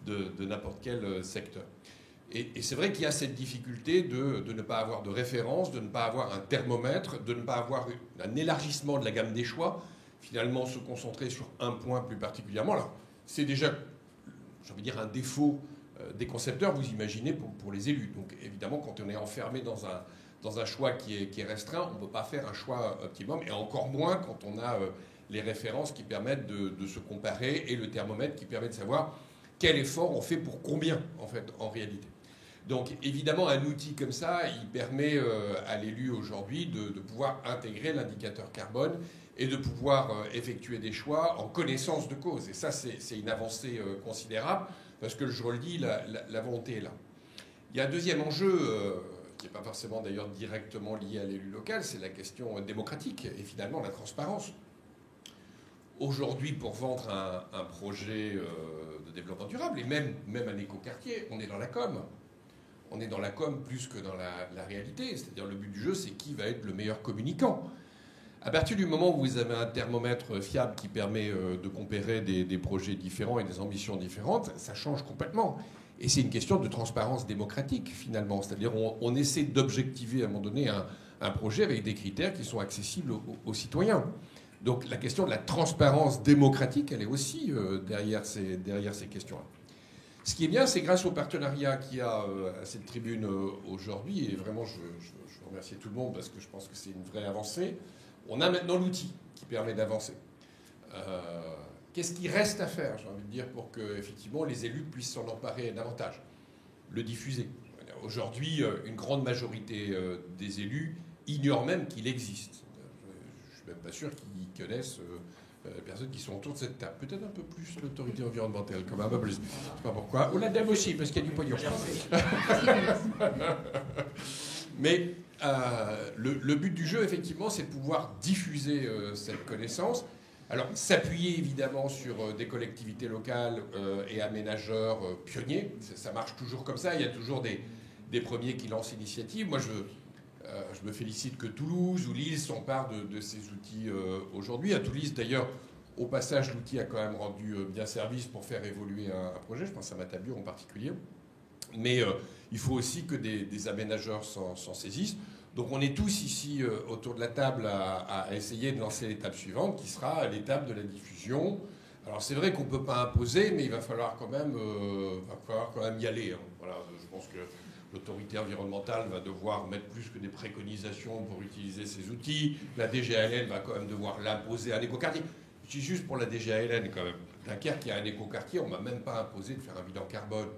I: de n'importe quel secteur. Et c'est vrai qu'il y a cette difficulté de ne pas avoir de référence, de ne pas avoir un thermomètre, de ne pas avoir un élargissement de la gamme des choix, finalement se concentrer sur un point plus particulièrement. Alors, c'est déjà, j'ai envie de dire, un défaut des concepteurs, vous imaginez, pour les élus. Donc évidemment, quand on est enfermé dans un choix qui est restreint, on ne peut pas faire un choix optimum, et encore moins quand on a les références qui permettent de se comparer et le thermomètre qui permet de savoir quel effort on fait pour combien, en fait, en réalité. Donc évidemment, un outil comme ça, il permet à l'élu aujourd'hui de pouvoir intégrer l'indicateur carbone et de pouvoir effectuer des choix en connaissance de cause. Et ça, c'est une avancée considérable, parce que, je le dis, la volonté est là. Il y a un deuxième enjeu, qui n'est pas forcément d'ailleurs directement lié à l'élu local, c'est la question démocratique et finalement la transparence. Aujourd'hui, pour vendre un projet de développement durable, et même un écoquartier, on est dans la com'. On est dans la com' plus que dans la réalité. C'est-à-dire, le but du jeu, c'est qui va être le meilleur communicant. À partir du moment où vous avez un thermomètre fiable qui permet de comparer des projets différents et des ambitions différentes, ça change complètement. Et c'est une question de transparence démocratique, finalement. C'est-à-dire, on essaie d'objectiver à un moment donné un projet avec des critères qui sont accessibles aux citoyens. Donc la question de la transparence démocratique, elle est aussi derrière ces questions-là. Ce qui est bien, c'est grâce au partenariat qu'il y a à cette tribune aujourd'hui, et vraiment je remercie tout le monde parce que je pense que c'est une vraie avancée, on a maintenant l'outil qui permet d'avancer. Qu'est-ce qui reste à faire, j'ai envie de dire, pour que effectivement les élus puissent s'en emparer davantage? Le diffuser. Aujourd'hui, une grande majorité des élus ignorent même qu'il existe. Je ne suis même pas sûr qu'ils connaissent les personnes qui sont autour de cette table. Peut-être un peu plus l'autorité environnementale, quand même, un peu plus. Je ne sais pas pourquoi. Ou la dame aussi, parce qu'il y a du pognon. Mais le but du jeu, effectivement, c'est de pouvoir diffuser cette connaissance. Alors, s'appuyer évidemment sur des collectivités locales et aménageurs pionniers. Ça marche toujours comme ça. Il y a toujours des premiers qui lancent l'initiative. Moi, je me félicite que Toulouse ou Lille s'emparent de ces outils aujourd'hui. À Toulouse, d'ailleurs, Au passage, l'outil a quand même rendu bien service pour faire évoluer un projet. Je pense à Matabio en particulier. Mais il faut aussi que des aménageurs s'en saisissent. Donc on est tous ici autour de la table à essayer de lancer l'étape suivante, qui sera l'étape de la diffusion. Alors c'est vrai qu'on ne peut pas imposer, mais il va falloir quand même y aller. Hein. Voilà, je pense que l'autorité environnementale va devoir mettre plus que des préconisations pour utiliser ces outils. La DGALN va quand même devoir l'imposer à l'écoquartier. Je dis juste pour la DGALN quand même. Dunkerque, qui a un écoquartier, on ne m'a même pas imposé de faire un bilan carbone.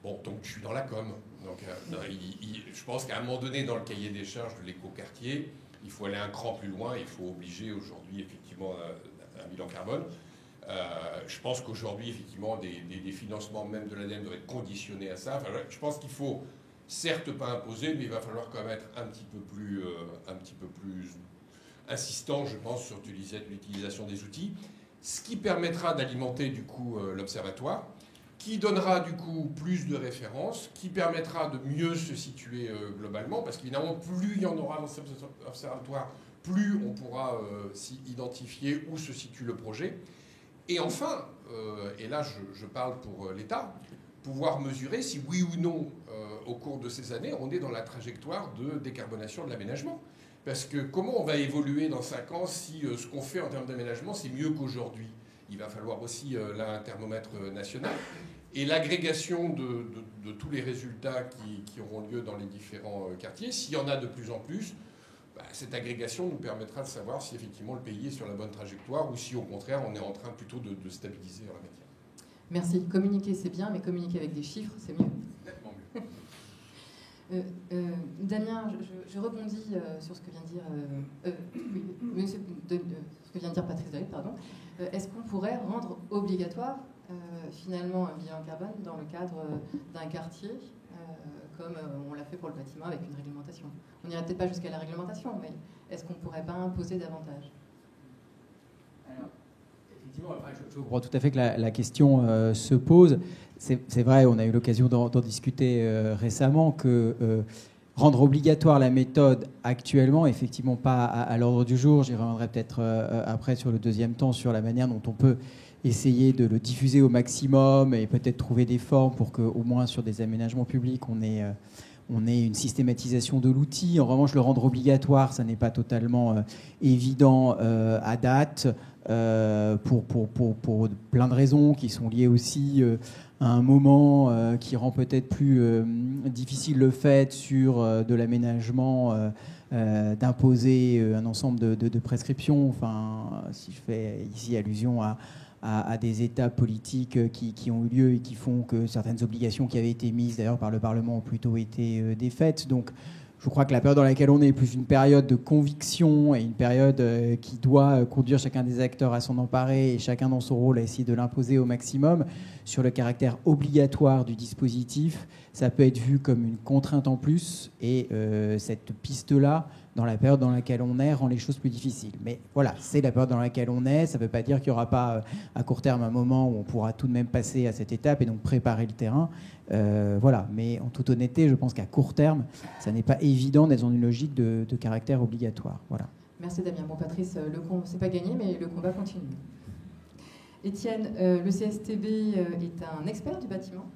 I: Bon, donc je suis dans la com. Donc, je pense qu'à un moment donné, dans le cahier des charges de l'écoquartier, il faut aller un cran plus loin. Il faut obliger aujourd'hui, effectivement, un bilan carbone. Je pense qu'aujourd'hui, effectivement, des financements même de l'ADEME doivent être conditionnés à ça. Enfin, je pense qu'il faut, certes, pas imposer, mais il va falloir quand même être un petit peu plus insistant, je pense, sur l'utilisation des outils. Ce qui permettra d'alimenter, du coup, l'observatoire, qui donnera du coup plus de références, qui permettra de mieux se situer globalement, parce qu'évidemment, plus il y en aura dans cet observatoire, plus on pourra s'y identifier où se situe le projet. Et enfin, et là je parle pour l'État, pouvoir mesurer si oui ou non, au cours de ces années, on est dans la trajectoire de décarbonation de l'aménagement. Parce que comment on va évoluer dans 5 ans si ce qu'on fait en termes d'aménagement, c'est mieux qu'aujourd'hui? Il va falloir aussi là un thermomètre national. Et l'agrégation de tous les résultats qui auront lieu dans les différents quartiers, s'il y en a de plus en plus, cette agrégation nous permettra de savoir si effectivement le pays est sur la bonne trajectoire ou si au contraire on est en train plutôt de stabiliser en la matière.
A: Merci. Communiquer c'est bien, mais communiquer avec des chiffres c'est mieux.
I: Nettement mieux.
A: Damien, je rebondis sur ce que vient de dire ce que vient de dire Patrice Delet, pardon. Est-ce qu'on pourrait rendre obligatoire finalement un bilan carbone dans le cadre d'un quartier, comme on l'a fait pour le bâtiment avec une réglementation? On n'irait peut-être pas jusqu'à la réglementation, mais est-ce qu'on ne pourrait pas imposer davantage?
F: Alors, effectivement, je crois tout à fait que la question se pose. C'est vrai, on a eu l'occasion d'en discuter récemment, que rendre obligatoire la méthode actuellement, effectivement pas à l'ordre du jour. J'y reviendrai peut-être après sur le deuxième temps, sur la manière dont on peut essayer de le diffuser au maximum et peut-être trouver des formes pour qu'au moins sur des aménagements publics, on ait une systématisation de l'outil. En revanche, le rendre obligatoire, ça n'est pas totalement évident à date, pour plein de raisons qui sont liées aussi à un moment qui rend peut-être plus difficile le fait sur de l'aménagement d'imposer un ensemble de prescriptions. Enfin, si je fais ici allusion à des étapes politiques qui ont eu lieu et qui font que certaines obligations qui avaient été mises d'ailleurs par le Parlement ont plutôt été défaites. Donc je crois que la période dans laquelle on est plus une période de conviction et une période qui doit conduire chacun des acteurs à s'en emparer et chacun dans son rôle à essayer de l'imposer au maximum. Sur le caractère obligatoire du dispositif, ça peut être vu comme une contrainte en plus et cette piste-là, dans la période dans laquelle on est, rend les choses plus difficiles. Mais voilà, c'est la période dans laquelle on est. Ça ne veut pas dire qu'il n'y aura pas à court terme un moment où on pourra tout de même passer à cette étape et donc préparer le terrain. Voilà. Mais en toute honnêteté, je pense qu'à court terme, ça n'est pas évident d'être dans une logique de caractère obligatoire. Voilà.
A: Merci Damien. Bon Patrice, c'est pas gagné, mais le combat continue. Étienne, le CSTB est un expert du bâtiment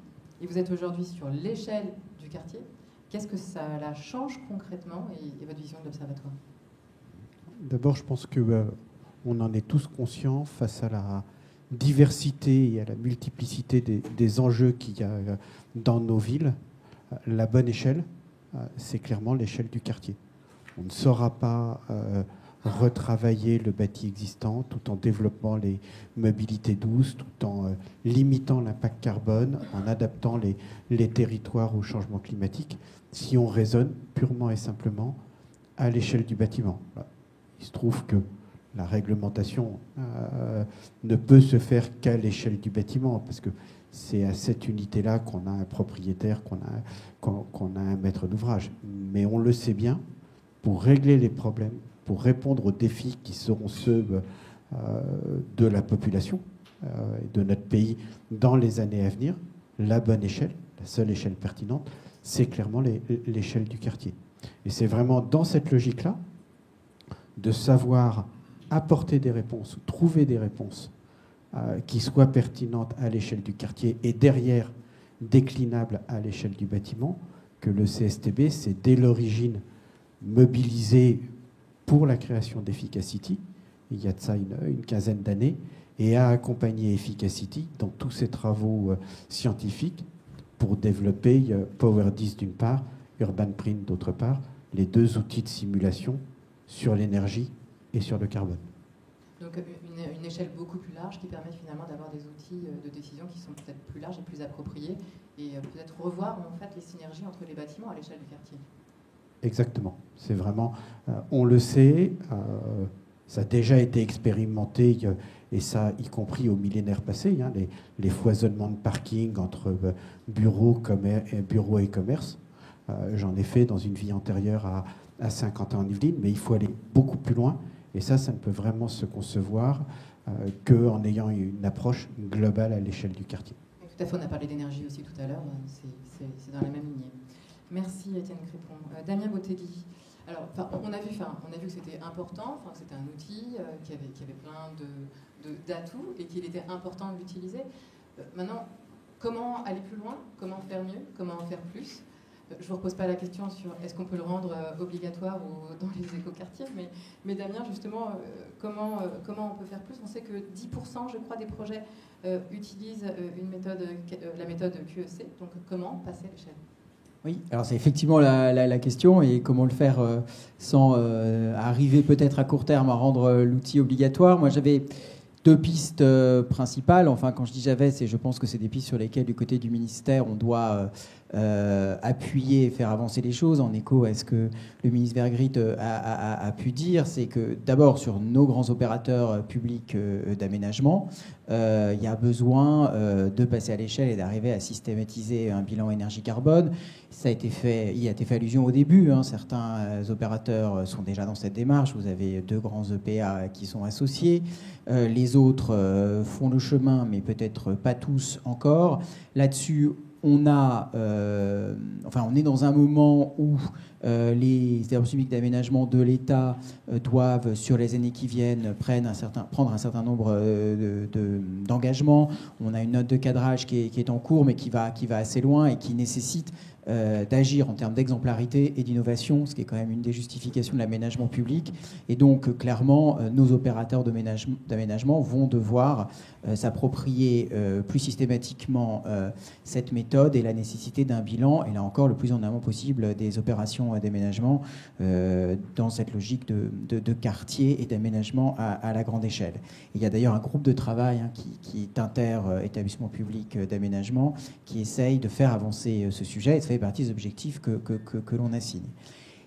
A: et vous êtes aujourd'hui sur l'échelle du quartier. Qu'est-ce que ça la change concrètement et votre vision de l'observatoire?
J: D'abord, je pense qu'on en est tous conscients face à la diversité et à la multiplicité des enjeux qu'il y a dans nos villes. La bonne échelle, c'est clairement l'échelle du quartier. On ne saura pas retravailler le bâti existant tout en développant les mobilités douces, tout en limitant l'impact carbone, en adaptant les territoires au changement climatique, si on raisonne purement et simplement à l'échelle du bâtiment. Il se trouve que la réglementation ne peut se faire qu'à l'échelle du bâtiment, parce que c'est à cette unité-là qu'on a un propriétaire, qu'on a un maître d'ouvrage. Mais on le sait bien, pour régler les problèmes, pour répondre aux défis qui seront ceux de la population et de notre pays dans les années à venir, la bonne échelle, la seule échelle pertinente, c'est clairement l'échelle du quartier. Et c'est vraiment dans cette logique-là de savoir apporter des réponses, trouver des réponses qui soient pertinentes à l'échelle du quartier et derrière déclinables à l'échelle du bâtiment, que le CSTB s'est dès l'origine mobilisé pour la création d'Efficacity, il y a de ça une quinzaine d'années, et a accompagné Efficacity dans tous ses travaux scientifiques pour développer Power10 d'une part, UrbanPrint d'autre part, les deux outils de simulation sur l'énergie et sur le carbone.
A: Donc une échelle beaucoup plus large qui permet finalement d'avoir des outils de décision qui sont peut-être plus larges et plus appropriés et peut-être revoir en fait les synergies entre les bâtiments à l'échelle du quartier.
J: Exactement. C'est vraiment, on le sait, ça a déjà été expérimenté, et ça, y compris au millénaire passé, hein, les foisonnements de parking entre bureaux et commerce. J'en ai fait dans une vie antérieure à Saint-Quentin-en-Yvelines, mais il faut aller beaucoup plus loin. Et ça ne peut vraiment se concevoir qu'en ayant une approche globale à l'échelle du quartier.
A: Tout à fait, on a parlé d'énergie aussi tout à l'heure, c'est dans la même lignée. Merci Étienne Crépon. Damien Bottegui. Alors, on a vu que c'était important, que c'était un outil qui avait plein d'atouts et qu'il était important d'utiliser. Maintenant, comment aller plus loin? Comment faire mieux? Comment en faire plus? Je ne vous repose pas la question sur est-ce qu'on peut le rendre obligatoire ou dans les écoquartiers, mais Damien, justement, comment on peut faire plus? On sait que 10%, je crois, des projets utilisent la méthode QEC. Donc, comment passer à l'échelle?
F: Oui, alors c'est effectivement la question, et comment le faire sans arriver peut-être à court terme à rendre l'outil obligatoire. Moi, j'avais deux pistes principales. Enfin, quand je dis j'avais, je pense que c'est des pistes sur lesquelles, du côté du ministère, on doit appuyer et faire avancer les choses, en écho à ce que le ministre Vergrit a pu dire. C'est que d'abord, sur nos grands opérateurs publics d'aménagement, il y a besoin de passer à l'échelle et d'arriver à systématiser un bilan énergie-carbone. Ça a été fait, il a été fait allusion au début, hein. Certains opérateurs sont déjà dans cette démarche. Vous avez 2 grands EPA qui sont associés. Les autres font le chemin, mais peut-être pas tous encore. Là-dessus, on est dans un moment où les services publics d'aménagement de l'État doivent, sur les années qui viennent, prendre un certain nombre d'engagements. On a une note de cadrage qui est en cours, mais qui va assez loin et qui nécessite d'agir en termes d'exemplarité et d'innovation, ce qui est quand même une des justifications de l'aménagement public. Et donc, clairement, nos opérateurs d'aménagement vont devoir s'approprier plus systématiquement cette méthode et la nécessité d'un bilan, et là encore, le plus en amont possible des opérations d'aménagement dans cette logique de quartier et d'aménagement à la grande échelle. Et il y a d'ailleurs un groupe de travail qui est inter-établissement public d'aménagement qui essaye de faire avancer ce sujet, et ça fait partie des objectifs que l'on assigne.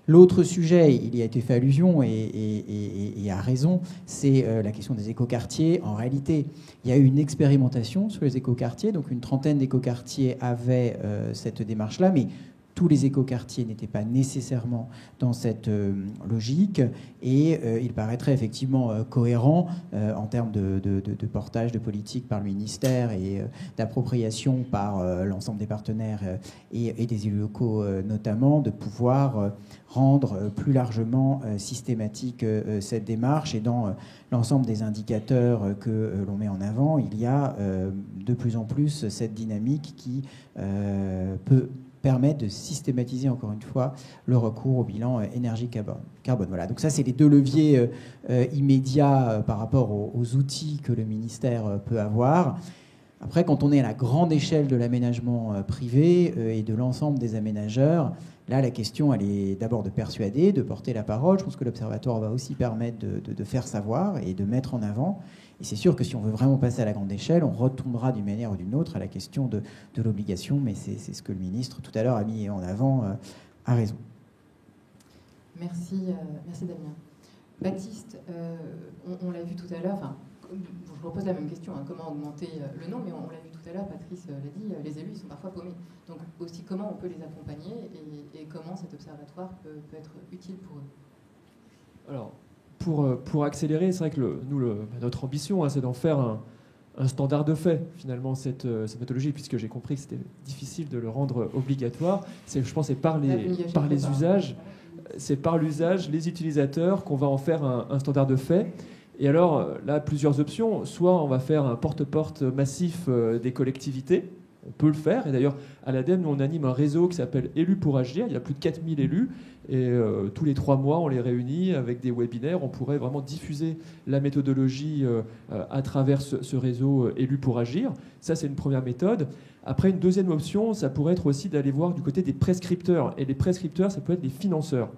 F: L'autre sujet, il y a été fait allusion et à raison, c'est la question des écoquartiers. En réalité, il y a eu une expérimentation sur les écoquartiers, donc une trentaine d'écoquartiers avaient cette démarche-là, mais tous les écoquartiers n'étaient pas nécessairement dans cette logique, et il paraîtrait effectivement cohérent en termes de portage de politique par le ministère et d'appropriation par l'ensemble des partenaires et des élus locaux notamment, de pouvoir rendre plus largement systématique cette démarche. Et dans l'ensemble des indicateurs que l'on met en avant, il y a de plus en plus cette dynamique qui peut permettre de systématiser encore une fois le recours au bilan énergie-carbone. Voilà. Donc ça, c'est les 2 leviers immédiats par rapport aux outils que le ministère peut avoir. Après, quand on est à la grande échelle de l'aménagement privé et de l'ensemble des aménageurs, là, la question, elle est d'abord de persuader, de porter la parole. Je pense que l'Observatoire va aussi permettre de faire savoir et de mettre en avant. Et c'est sûr que si on veut vraiment passer à la grande échelle, on retombera d'une manière ou d'une autre à la question de l'obligation, mais c'est ce que le ministre, tout à l'heure, a mis en avant à raison.
A: Merci Damien. Baptiste, on l'a vu tout à l'heure, je vous repose la même question, comment augmenter le nombre, mais on l'a vu tout à l'heure, Patrice l'a dit, les élus ils sont parfois paumés. Donc aussi comment on peut les accompagner et comment cet observatoire peut être utile pour eux.
G: Alors, pour accélérer, c'est vrai que notre ambition, c'est d'en faire un standard de fait, finalement, cette méthodologie, puisque j'ai compris que c'était difficile de le rendre obligatoire. Je pense que c'est par les usages, c'est par l'usage, les utilisateurs, qu'on va en faire un standard de fait. Et alors, là, plusieurs options. Soit on va faire un porte-à-porte massif des collectivités. On peut le faire. Et d'ailleurs, à l'ADEME, nous, on anime un réseau qui s'appelle Élus pour agir. Il y a plus de 4000 élus. Et tous les 3 mois, on les réunit avec des webinaires. On pourrait vraiment diffuser la méthodologie à travers ce réseau Élus pour agir. Ça, c'est une première méthode. Après, une deuxième option, ça pourrait être aussi d'aller voir du côté des prescripteurs. Et les prescripteurs, ça peut être des financeurs.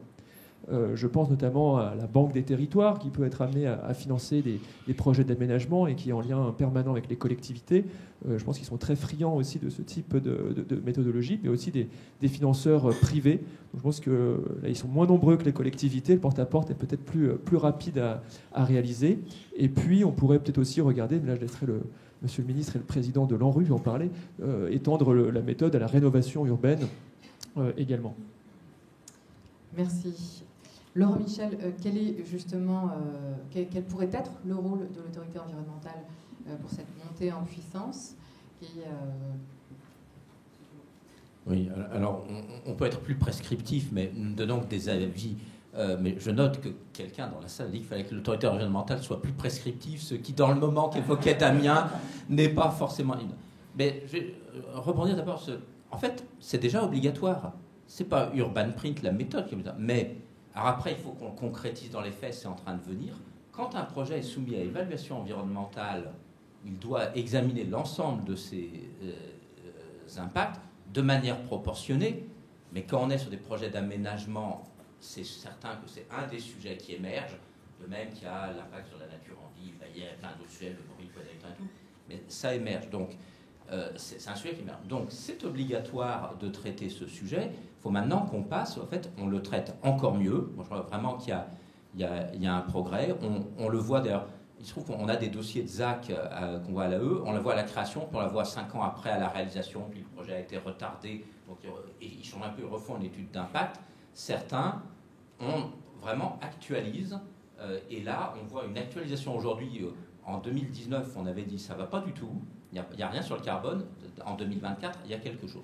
G: Je pense notamment à la Banque des territoires qui peut être amenée à financer des projets d'aménagement et qui est en lien permanent avec les collectivités. Je pense qu'ils sont très friands aussi de ce type de méthodologie, mais aussi des financeurs privés. Donc je pense que là, ils sont moins nombreux que les collectivités. Le porte-à-porte est peut-être plus rapide à réaliser. Et puis, on pourrait peut-être aussi regarder, mais là, je laisserai Monsieur le ministre et le président de l'ANRU en parler, étendre la méthode à la rénovation urbaine également.
A: Merci. Laurent Michel, quel est justement, quel pourrait être le rôle de l'autorité environnementale pour cette montée en puissance
H: Oui, alors on peut être plus prescriptif, mais nous donnons des avis. Mais je note que quelqu'un dans la salle a dit qu'il fallait que l'autorité environnementale soit plus prescriptive, ce qui, dans le moment qu'évoquait Damien, n'est pas forcément... Mais je vais rebondir d'abord. En fait, c'est déjà obligatoire. C'est pas Urban Print, la méthode qui est ça. Mais alors après, il faut qu'on le concrétise dans les faits, c'est en train de venir. Quand un projet est soumis à évaluation environnementale, il doit examiner l'ensemble de ses impacts de manière proportionnée. Mais quand on est sur des projets d'aménagement, c'est certain que c'est un des sujets qui émerge, de même qu'il y a l'impact sur la nature en ville, il y a plein d'autres sujets, le bruit, et tout, mais ça émerge. Donc, c'est un sujet qui émerge. Donc, c'est obligatoire de traiter ce sujet. Il faut maintenant qu'on passe, en fait, on le traite encore mieux. Moi, je crois vraiment qu'il y a un progrès. On le voit d'ailleurs, il se trouve qu'on a des dossiers de ZAC qu'on voit à l'AE, on le voit à la création, puis on la voit 5 ans après à la réalisation, puis le projet a été retardé, donc ils changent un peu, ils refont une étude d'impact. Certains vraiment actualisent, et là, on voit une actualisation aujourd'hui. En 2019, on avait dit ça va pas du tout, il n'y a rien sur le carbone. En 2024, il y a quelque chose.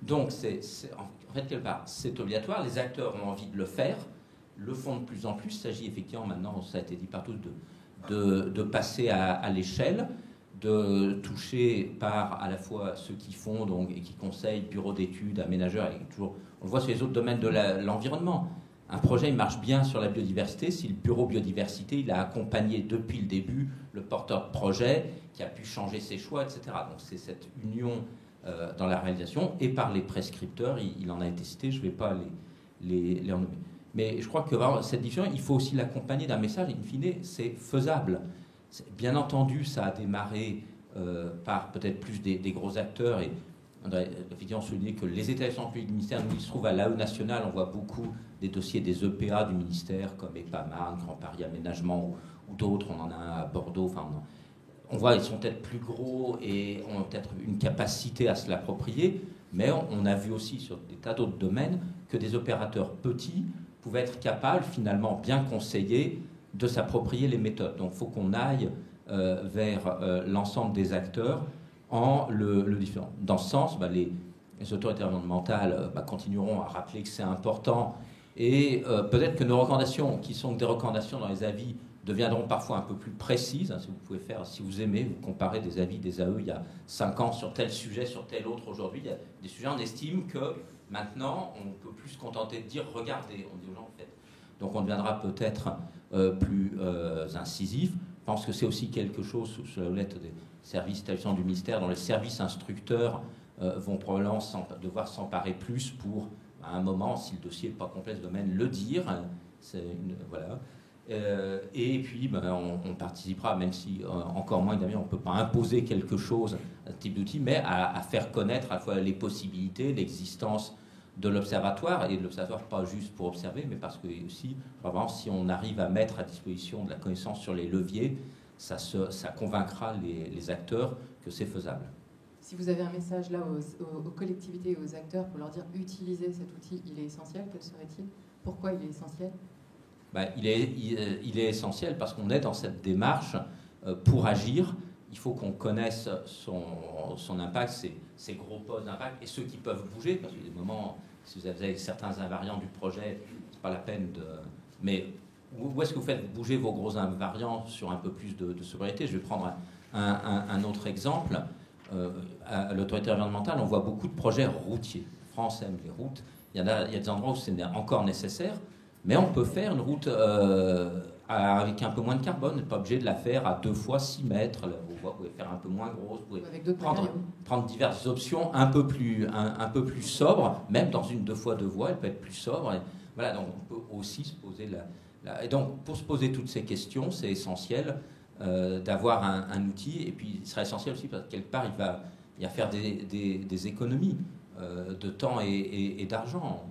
H: Donc, en fait, quelque part, c'est obligatoire. Les acteurs ont envie de le faire, le font de plus en plus. Il s'agit effectivement maintenant, ça a été dit par tous, de passer à l'échelle, de toucher par à la fois ceux qui font donc, et qui conseillent, bureaux d'études, aménageurs, et toujours, on le voit sur les autres domaines de l'environnement. Un projet il marche bien sur la biodiversité si le bureau biodiversité il a accompagné depuis le début le porteur de projet qui a pu changer ses choix, etc. Donc c'est cette union dans la réalisation et par les prescripteurs, il en a été cité, je ne vais pas les en nommer. Mais je crois que cette différence, il faut aussi l'accompagner d'un message, in fine, c'est faisable. Bien entendu, ça a démarré par peut-être plus des gros acteurs et on doit effectivement souligner que les établissements publics du ministère, nous, ils se trouvent à l'AE national, on voit beaucoup des dossiers des EPA du ministère, comme EPAMAN, Grand Paris Aménagement ou d'autres, on en a un à Bordeaux, enfin, on voit ils sont peut-être plus gros et ont peut-être une capacité à se l'approprier, mais on a vu aussi sur des tas d'autres domaines que des opérateurs petits pouvaient être capables, finalement bien conseillés, de s'approprier les méthodes. Donc il faut qu'on aille vers l'ensemble des acteurs en le différent. Dans ce sens, les autorités environnementales continueront à rappeler que c'est important et peut-être que nos recommandations, qui sont des recommandations dans les avis, deviendront parfois un peu plus précises. Si vous pouvez faire, si vous aimez, vous comparez des avis des AE il y a 5 ans sur tel sujet, sur tel autre aujourd'hui. Il y a des sujets, on estime que maintenant, on ne peut plus se contenter de dire « regardez », on dit aux gens « faites ». Donc on deviendra peut-être plus incisif. Je pense que c'est aussi quelque chose sous la houlette des services établissements du ministère dont les services instructeurs vont probablement devoir s'emparer plus pour, à un moment, si le dossier n'est pas complet ce domaine, le dire. Voilà. Et puis, on participera, même si encore moins, évidemment, on ne peut pas imposer quelque chose à ce type d'outil, mais à faire connaître à la fois les possibilités, l'existence de l'observatoire, et de l'observatoire pas juste pour observer, mais parce que aussi, vraiment, si on arrive à mettre à disposition de la connaissance sur les leviers, ça convaincra les acteurs que c'est faisable.
A: Si vous avez un message là aux collectivités et aux acteurs pour leur dire utilisez cet outil, il est essentiel, quel serait-il? Pourquoi il est essentiel?
H: Il est essentiel parce qu'on est dans cette démarche pour agir. Il faut qu'on connaisse son impact, ses gros postes d'impact et ceux qui peuvent bouger, parce qu'il y a des moments, si vous avez certains invariants du projet, c'est pas la peine de... Mais où est-ce que vous faites bouger vos gros invariants sur un peu plus de sobriété? Je vais prendre un autre exemple. À l'autorité environnementale, on voit beaucoup de projets routiers. France aime les routes. Il y a des endroits où c'est encore nécessaire, mais on peut faire une route avec un peu moins de carbone. On n'est pas obligé de la faire à 2 fois 6 mètres. Vous pouvez faire un peu moins grosse. Vous pouvez prendre diverses options un peu plus sobres. Même dans une 2 fois 2 voies, elle peut être plus sobre. Et voilà, donc on peut aussi se poser et donc, pour se poser toutes ces questions, c'est essentiel d'avoir un outil. Et puis, il sera essentiel aussi parce que quelque part, il va faire des économies de temps et d'argent.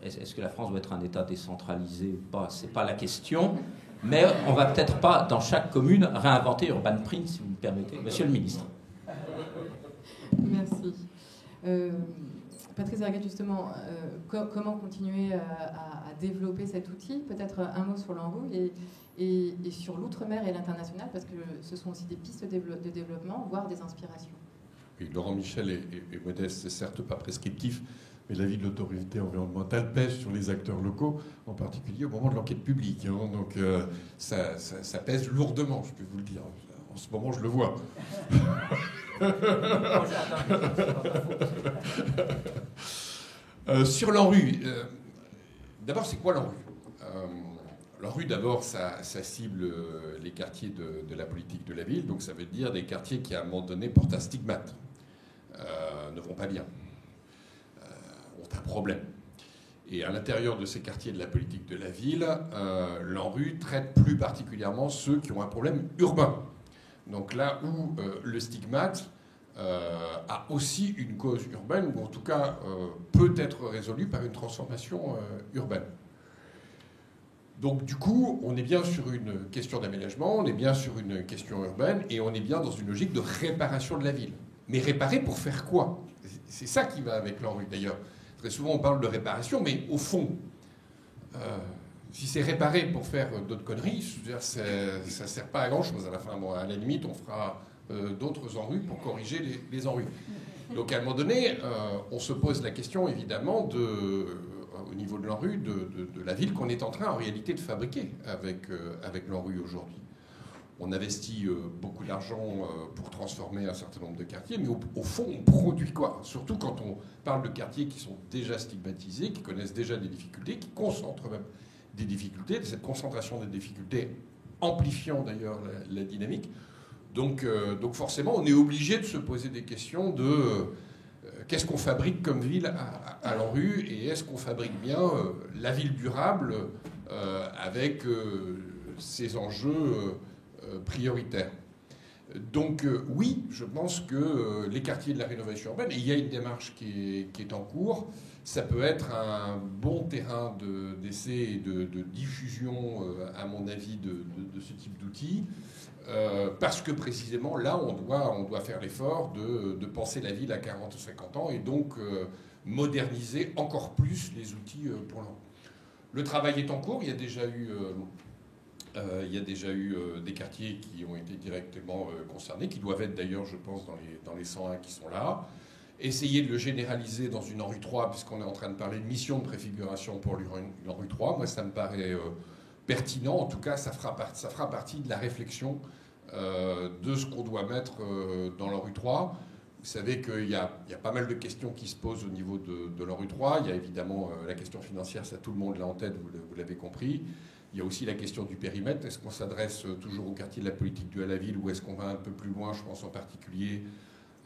H: Est-ce que la France doit être un État décentralisé ou pas? C'est pas la question. Mais on va peut-être pas, dans chaque commune, réinventer Urban Print, si vous me permettez. Monsieur le ministre.
A: Merci. Patrice Vergret, justement, comment continuer à développer cet outil? Peut-être un mot sur l'ANRU et sur l'outre-mer et l'international, parce que ce sont aussi des pistes de développement, voire des inspirations.
I: Oui, Laurent Michel est modeste, c'est certes pas prescriptif, mais l'avis de l'autorité environnementale pèse sur les acteurs locaux, en particulier au moment de l'enquête publique. Hein. Donc ça pèse lourdement, je peux vous le dire. En ce moment, je le vois. Sur l'ANRU, d'abord, c'est quoi l'ANRU? L'ANRU, d'abord, ça cible les quartiers de la politique de la ville, donc ça veut dire des quartiers qui, à un moment donné, portent un stigmate, ne vont pas bien, ont un problème. Et à l'intérieur de ces quartiers de la politique de la ville, l'ANRU traite plus particulièrement ceux qui ont un problème urbain. Donc là où le stigmate a aussi une cause urbaine, ou en tout cas peut être résolu par une transformation urbaine. Donc du coup, on est bien sur une question d'aménagement, on est bien sur une question urbaine, et on est bien dans une logique de réparation de la ville. Mais réparer pour faire quoi? C'est ça qui va avec l'ANRU d'ailleurs. Très souvent on parle de réparation, mais au fond, si c'est réparer pour faire d'autres conneries, ça ne sert pas à grand-chose à la fin. Bon, à la limite, on fera d'autres ANRU pour corriger les ANRU. Donc à un moment donné, on se pose la question évidemment au niveau de l'ANRU, de la ville qu'on est en train en réalité de fabriquer avec l'ANRU aujourd'hui. On investit beaucoup d'argent pour transformer un certain nombre de quartiers, mais au fond, on produit quoi? Surtout quand on parle de quartiers qui sont déjà stigmatisés, qui connaissent déjà des difficultés, qui concentrent même des difficultés, cette concentration des difficultés amplifiant d'ailleurs la dynamique. Donc forcément, on est obligé de se poser des questions de qu'est-ce qu'on fabrique comme ville à l'ANRU, et est-ce qu'on fabrique bien la ville durable avec ces enjeux prioritaires. Donc oui, je pense que les quartiers de la rénovation urbaine, et il y a une démarche qui est en cours, ça peut être un bon terrain d'essai et de diffusion, à mon avis, de ce type d'outils, parce que précisément là, on doit faire l'effort de penser la ville à 40 ou 50 ans, et donc moderniser encore plus les outils pour l'an. Le travail est en cours, il y a déjà eu des quartiers qui ont été directement concernés, qui doivent être d'ailleurs, je pense, dans les 101 qui sont là. Essayer de le généraliser dans une ANRU 3, puisqu'on est en train de parler de mission de préfiguration pour l'ANRU 3. Moi, ça me paraît pertinent. En tout cas, ça fera partie de la réflexion de ce qu'on doit mettre dans l'ANRU 3. Vous savez qu'il y a pas mal de questions qui se posent au niveau de l'ANRU 3. Il y a évidemment la question financière, ça tout le monde l'a en tête, vous l'avez compris. Il y a aussi la question du périmètre. Est-ce qu'on s'adresse toujours au quartier de la politique de la ville, ou est-ce qu'on va un peu plus loin? Je pense en particulier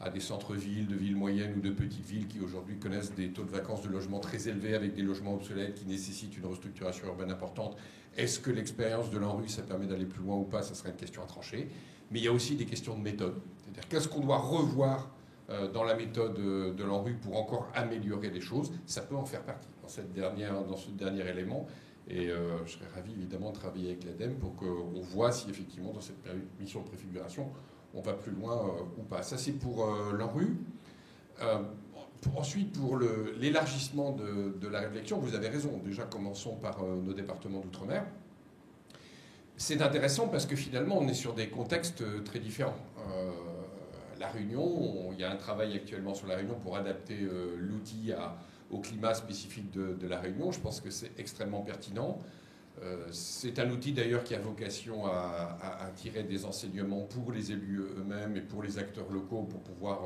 I: à des centres-villes, de villes moyennes ou de petites villes qui aujourd'hui connaissent des taux de vacances de logement très élevés, avec des logements obsolètes qui nécessitent une restructuration urbaine importante. Est-ce que l'expérience de l'ANRU, ça permet d'aller plus loin ou pas? Ça serait une question à trancher. Mais il y a aussi des questions de méthode. C'est-à-dire qu'est-ce qu'on doit revoir dans la méthode de l'ANRU pour encore améliorer les choses? Ça peut en faire partie dans ce dernier élément. Et je serais ravi évidemment de travailler avec l'ADEME pour qu'on voit si effectivement dans cette mission de préfiguration on va plus loin ou pas. Ça c'est pour l'ANRU. Ensuite pour l'élargissement de la réflexion, vous avez raison. Déjà commençons par nos départements d'outre-mer. C'est intéressant parce que finalement on est sur des contextes très différents. La Réunion, il y a un travail actuellement sur la Réunion pour adapter l'outil au climat spécifique de la Réunion. Je pense que c'est extrêmement pertinent. C'est un outil d'ailleurs qui a vocation à tirer des enseignements pour les élus eux-mêmes et pour les acteurs locaux pour pouvoir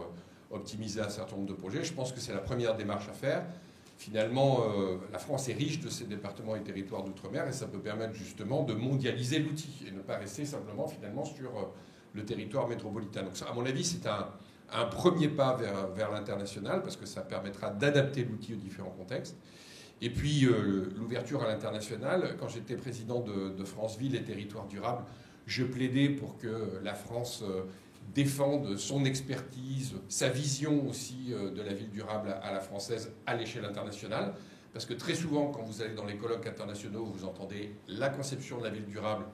I: optimiser un certain nombre de projets. Je pense que c'est la première démarche à faire. Finalement, la France est riche de ses départements et territoires d'outre-mer et ça peut permettre justement de mondialiser l'outil et ne pas rester simplement finalement sur le territoire métropolitain. Donc ça, à mon avis, c'est un premier pas vers l'international parce que ça permettra d'adapter l'outil aux différents contextes. Et puis l'ouverture à l'international, quand j'étais président de France Ville et Territoires Durables, je plaidais pour que la France défende son expertise, sa vision aussi de la ville durable à la française à l'échelle internationale. Parce que très souvent, quand vous allez dans les colloques internationaux, vous entendez la conception de la ville durable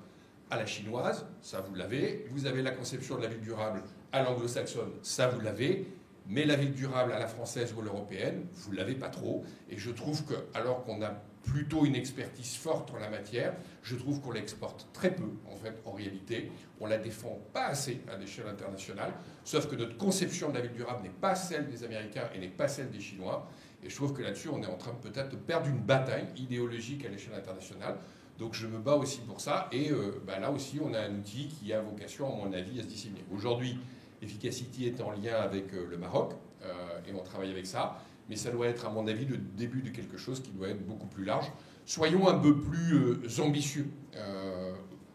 I: à la chinoise, ça vous l'avez. Vous avez la conception de la ville durable à l'anglo-saxonne, ça vous l'avez. Mais la ville durable à la française ou à l'européenne, vous ne l'avez pas trop. Et je trouve que, alors qu'on a plutôt une expertise forte en la matière, je trouve qu'on l'exporte très peu, en fait, en réalité. On la défend pas assez à l'échelle internationale, sauf que notre conception de la ville durable n'est pas celle des Américains et n'est pas celle des Chinois. Et je trouve que là-dessus, on est en train peut-être de perdre une bataille idéologique à l'échelle internationale. Donc je me bats aussi pour ça. Et là aussi, on a un outil qui a vocation, à mon avis, à se disséminer. Aujourd'hui, Efficacity est en lien avec le Maroc et on travaille avec ça. Mais ça doit être, à mon avis, le début de quelque chose qui doit être beaucoup plus large. Soyons un peu plus ambitieux.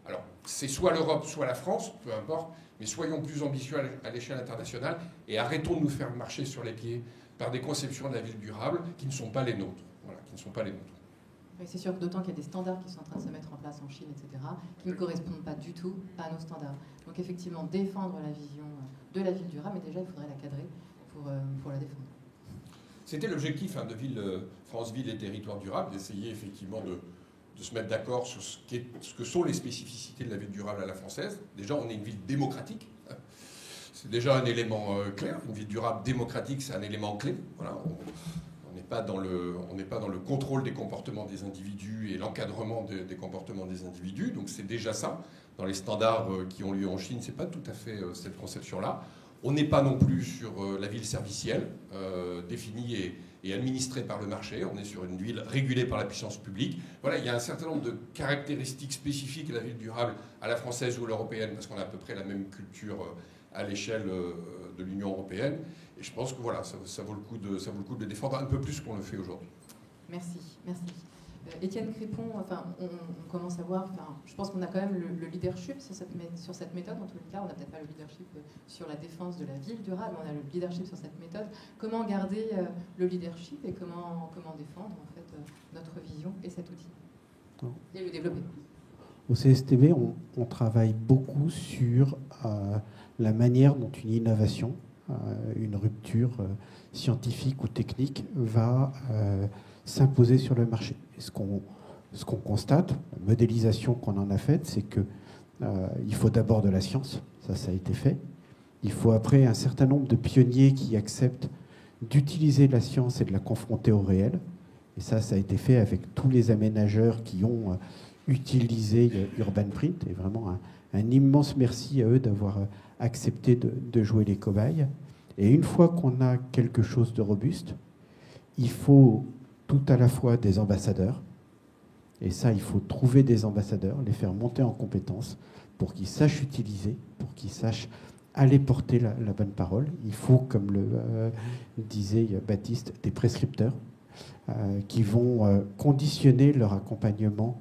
I: Alors, c'est soit l'Europe, soit la France, peu importe, mais soyons plus ambitieux à l'échelle internationale et arrêtons de nous faire marcher sur les pieds par des conceptions de la ville durable qui ne sont pas les nôtres. Voilà, qui ne sont pas les nôtres.
A: C'est sûr que d'autant qu'il y a des standards qui sont en train de se mettre en place en Chine, etc., qui ne correspondent pas du tout à nos standards. Donc effectivement, défendre la vision de la ville durable, mais déjà il faudrait la cadrer pour la défendre.
I: C'était l'objectif de France Ville et Territoires Durables, d'essayer effectivement de se mettre d'accord sur ce que sont les spécificités de la ville durable à la française. Déjà, on est une ville démocratique. C'est déjà un élément clair. Une ville durable démocratique, c'est un élément clé. Voilà, on n'est pas dans le contrôle des comportements des individus et l'encadrement des comportements des individus. Donc c'est déjà ça. Dans les standards qui ont lieu en Chine, c'est pas tout à fait cette conception-là. On n'est pas non plus sur la ville servicielle, définie et administrée par le marché. On est sur une ville régulée par la puissance publique. Voilà, il y a un certain nombre de caractéristiques spécifiques de la ville durable à la française ou à l'européenne, parce qu'on a à peu près la même culture à l'échelle de l'Union européenne. Et je pense que voilà, ça vaut le coup de le défendre un peu plus qu'on le fait aujourd'hui.
A: Merci. Étienne Crépon, on commence à voir, je pense qu'on a quand même le leadership sur cette méthode. En tous les cas, on n'a peut-être pas le leadership sur la défense de la ville durable, mais on a le leadership sur cette méthode. Comment garder le leadership et comment défendre en fait notre vision et cet outil et le développer?
J: Au CSTB, on travaille beaucoup sur la manière dont une innovation, une rupture scientifique ou technique va s'imposer sur le marché. Et ce qu'on constate, la modélisation qu'on en a faite, c'est qu'il faut d'abord de la science, ça a été fait. Il faut après un certain nombre de pionniers qui acceptent d'utiliser la science et de la confronter au réel. Et ça a été fait avec tous les aménageurs qui ont utilisé Urban Print. Et vraiment un immense merci à eux d'avoir accepté de jouer les cobayes. Et une fois qu'on a quelque chose de robuste, il faut tout à la fois des ambassadeurs, et ça, il faut trouver des ambassadeurs, les faire monter en compétences pour qu'ils sachent utiliser, pour qu'ils sachent aller porter la bonne parole. Il faut, comme le disait Baptiste, des prescripteurs qui vont conditionner leur accompagnement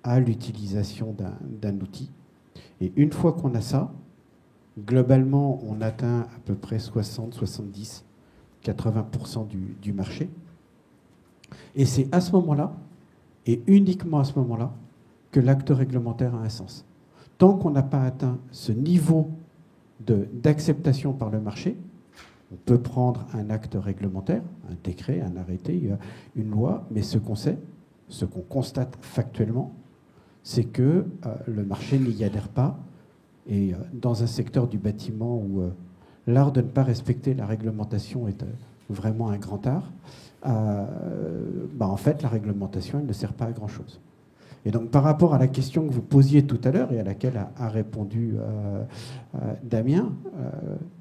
J: à l'utilisation d'un outil. Et une fois qu'on a ça, globalement, on atteint à peu près 60, 70, 80% du marché. Et c'est à ce moment-là, et uniquement à ce moment-là, que l'acte réglementaire a un sens. Tant qu'on n'a pas atteint ce niveau d'acceptation par le marché, on peut prendre un acte réglementaire, un décret, un arrêté, une loi, mais ce qu'on sait, ce qu'on constate factuellement, c'est que le marché n'y adhère pas. Et dans un secteur du bâtiment où l'art de ne pas respecter la réglementation est vraiment un grand art, en fait, la réglementation, elle ne sert pas à grand-chose. Et donc, par rapport à la question que vous posiez tout à l'heure et à laquelle a répondu Damien,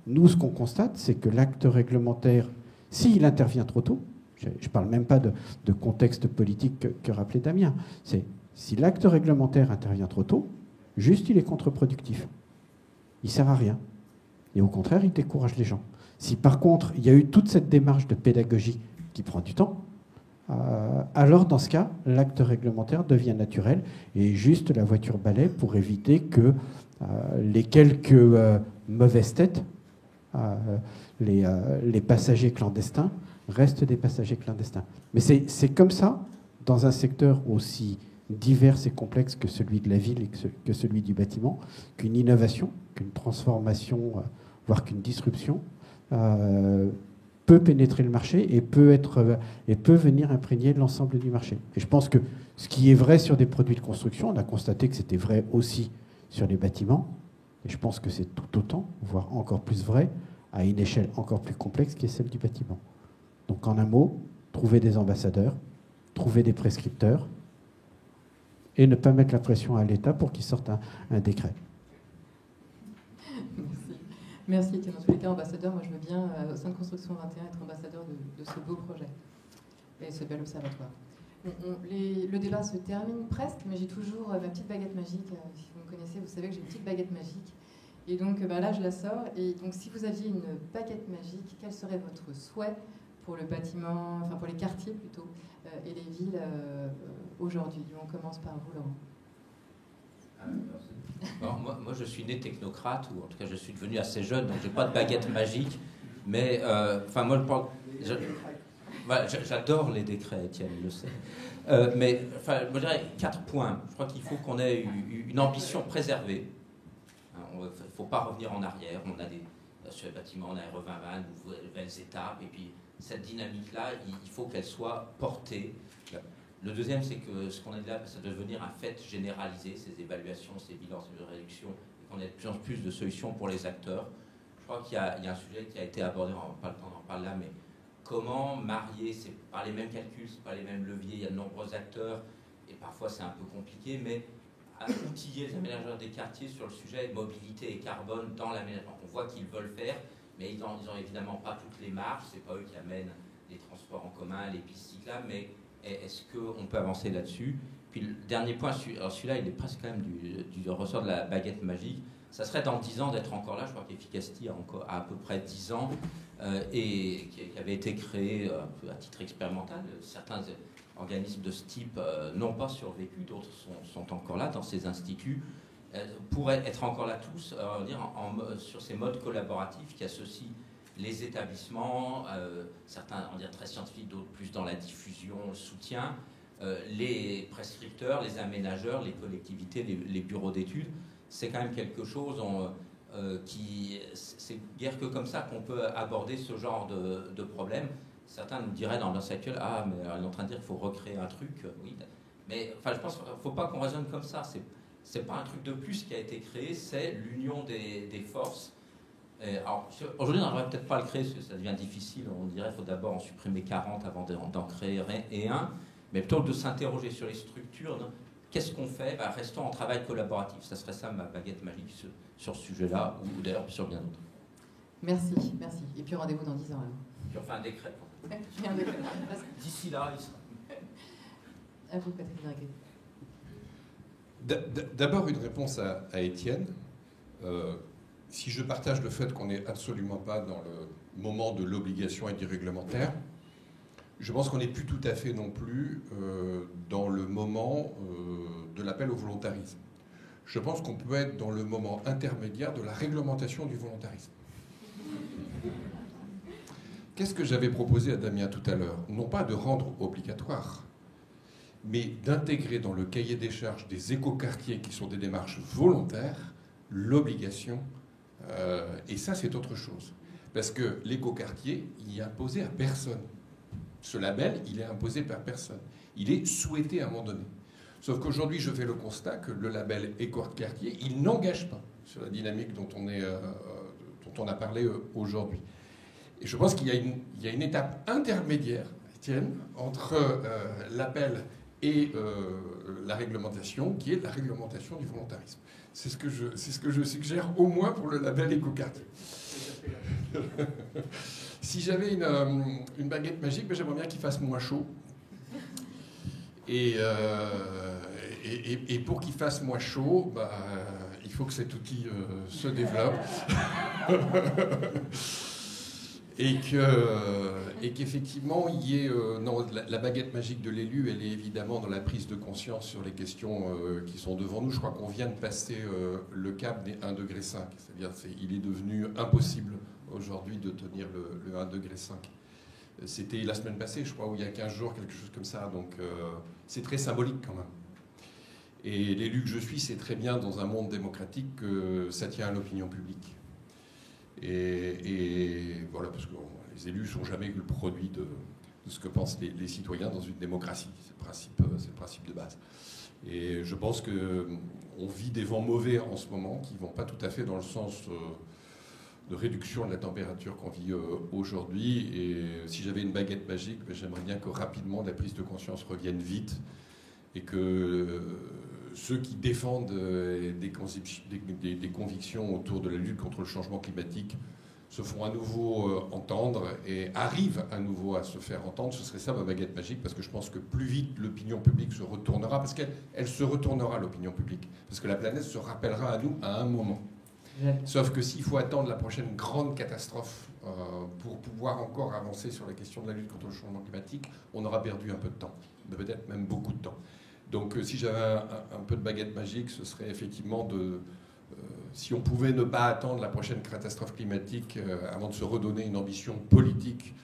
J: nous, ce qu'on constate, c'est que l'acte réglementaire, s'il intervient trop tôt, je ne parle même pas de contexte politique que rappelait Damien, Si l'acte réglementaire intervient trop tôt, juste il est contre-productif. Il ne sert à rien. Et au contraire, il décourage les gens. Si par contre, il y a eu toute cette démarche de pédagogie qui prend du temps, alors dans ce cas, l'acte réglementaire devient naturel et juste la voiture balai pour éviter que les quelques mauvaises têtes, les passagers clandestins, restent des passagers clandestins. Mais c'est comme ça, dans un secteur aussi divers et complexe que celui de la ville et que celui du bâtiment, qu'une innovation, qu'une transformation, voire qu'une disruption, peut pénétrer le marché et peut venir imprégner l'ensemble du marché. Et je pense que ce qui est vrai sur des produits de construction, on a constaté que c'était vrai aussi sur les bâtiments, et je pense que c'est tout autant, voire encore plus vrai, à une échelle encore plus complexe qui est celle du bâtiment. Donc en un mot, trouver des ambassadeurs, trouver des prescripteurs, et ne pas mettre la pression à l'État pour qu'il sorte un décret.
A: Merci. Merci. Dans tous les cas, ambassadeur, moi je veux bien, au sein de Construction 21, être ambassadeur de ce beau projet et ce bel observatoire. Le débat se termine presque, mais j'ai toujours ma petite baguette magique. Si vous me connaissez, vous savez que j'ai une petite baguette magique. Et donc là, je la sors. Et donc, si vous aviez une baguette magique, quel serait votre souhait pour le bâtiment, enfin pour les quartiers plutôt, et les villes aujourd'hui? On commence par vous, Laurent.
H: Bon, moi, je suis né technocrate, ou en tout cas, je suis devenu assez jeune, donc j'ai pas de baguette magique. Mais, moi, j'adore les décrets, Étienne, je le sais. Mais, je dirais 4 points. Je crois qu'il faut qu'on ait une ambition préservée. Il ne faut pas revenir en arrière. On a sur les bâtiments, on a RE2020, nouvelles étapes, et puis cette dynamique-là, il faut qu'elle soit portée. Le deuxième, c'est que ce qu'on a dit là, ça doit devenir un fait généralisé, ces évaluations, ces bilans, ces réductions, et qu'on ait de plus en plus de solutions pour les acteurs. Je crois qu'il y a un sujet qui a été abordé, on n'a pas le temps d'en parler là, mais comment marier, c'est pas les mêmes calculs, c'est pas les mêmes leviers, il y a de nombreux acteurs, et parfois c'est un peu compliqué, mais à outiller les aménageurs des quartiers sur le sujet de mobilité et carbone dans l'aménagement. On voit qu'ils veulent faire, mais ils n'ont évidemment pas toutes les marges, c'est pas eux qui amènent les transports en commun, les pistes cyclables, mais est-ce qu'on peut avancer là-dessus? Puis le dernier point, alors celui-là, il est presque quand même du ressort de la baguette magique. Ça serait dans 10 ans d'être encore là. Je crois qu'Efficacity a à peu près 10 ans et qui avait été créé à titre expérimental. Certains organismes de ce type n'ont pas survécu, d'autres sont encore là dans ces instituts. Pourraient être encore là tous, sur ces modes collaboratifs qui associent les établissements, certains on dirait très scientifiques, d'autres plus dans la diffusion, le soutien, les prescripteurs, les aménageurs, les collectivités, les bureaux d'études. C'est quand même quelque chose c'est guère que comme ça qu'on peut aborder ce genre de problème. Certains nous diraient dans l'ambiance actuelle, mais elle est en train de dire qu'il faut recréer un truc. Oui, mais je pense qu'il ne faut pas qu'on raisonne comme ça. C'est pas un truc de plus qui a été créé, c'est l'union des forces. Alors, aujourd'hui, on n'aurait peut-être pas à le créer, parce que ça devient difficile. On dirait qu'il faut d'abord en supprimer 40 avant d'en créer un. Mais plutôt que de s'interroger sur les structures, qu'est-ce qu'on fait? Restons en travail collaboratif. Ça serait ça ma baguette magique sur ce sujet-là, ou d'ailleurs sur bien d'autres.
A: Merci. Et puis rendez-vous dans 10 ans. Alors.
H: Puis on fait un décret.
A: D'ici
H: là, il sera.
A: À vous, Patrick Draguet.
I: D'abord, une réponse à Étienne. Si je partage le fait qu'on n'est absolument pas dans le moment de l'obligation et du réglementaire, je pense qu'on n'est plus tout à fait non plus dans le moment de l'appel au volontarisme. Je pense qu'on peut être dans le moment intermédiaire de la réglementation du volontarisme. Qu'est-ce que j'avais proposé à Damien tout à l'heure? Non pas de rendre obligatoire, mais d'intégrer dans le cahier des charges des écoquartiers, qui sont des démarches volontaires, l'obligation. Et ça, c'est autre chose. Parce que l'écoquartier, il est imposé à personne. Ce label, il est imposé par personne. Il est souhaité à un moment donné. Sauf qu'aujourd'hui, je fais le constat que le label écoquartier, il n'engage pas sur la dynamique dont on a parlé aujourd'hui. Et je pense qu'il y a une étape intermédiaire, Étienne, entre l'appel et la réglementation, qui est la réglementation du volontarisme. C'est ce que je suggère au moins pour le label écoquartier. Si j'avais une baguette magique, j'aimerais bien qu'il fasse moins chaud. Et Et pour qu'il fasse moins chaud, il faut que cet outil se développe. Et qu'effectivement, il y ait... non, la baguette magique de l'élu, elle est évidemment dans la prise de conscience sur les questions qui sont devant nous. Je crois qu'on vient de passer le cap des 1,5 degré. C'est-à-dire il est devenu impossible aujourd'hui de tenir le 1,5 degré. C'était la semaine passée, je crois, ou il y a 15 jours, quelque chose comme ça. Donc c'est très symbolique quand même. Et l'élu que je suis sait très bien, dans un monde démocratique, que ça tient à l'opinion publique. Et voilà, parce que les élus ne sont jamais que le produit de ce que pensent les citoyens dans une démocratie. C'est le principe de base. Et je pense qu'on vit des vents mauvais en ce moment qui ne vont pas tout à fait dans le sens de réduction de la température qu'on vit aujourd'hui. Et si j'avais une baguette magique, j'aimerais bien que rapidement la prise de conscience revienne vite et que ceux qui défendent des convictions autour de la lutte contre le changement climatique se font à nouveau entendre et arrivent à nouveau à se faire entendre. Ce serait ça ma baguette magique, parce que je pense que plus vite l'opinion publique se retournera, parce qu'elle se retournera, l'opinion publique, parce que la planète se rappellera à nous à un moment. Sauf que s'il faut attendre la prochaine grande catastrophe pour pouvoir encore avancer sur la question de la lutte contre le changement climatique, on aura perdu un peu de temps, peut-être même beaucoup de temps. Donc si j'avais un peu de baguette magique, ce serait effectivement si on pouvait ne pas attendre la prochaine catastrophe climatique avant de se redonner une ambition politique,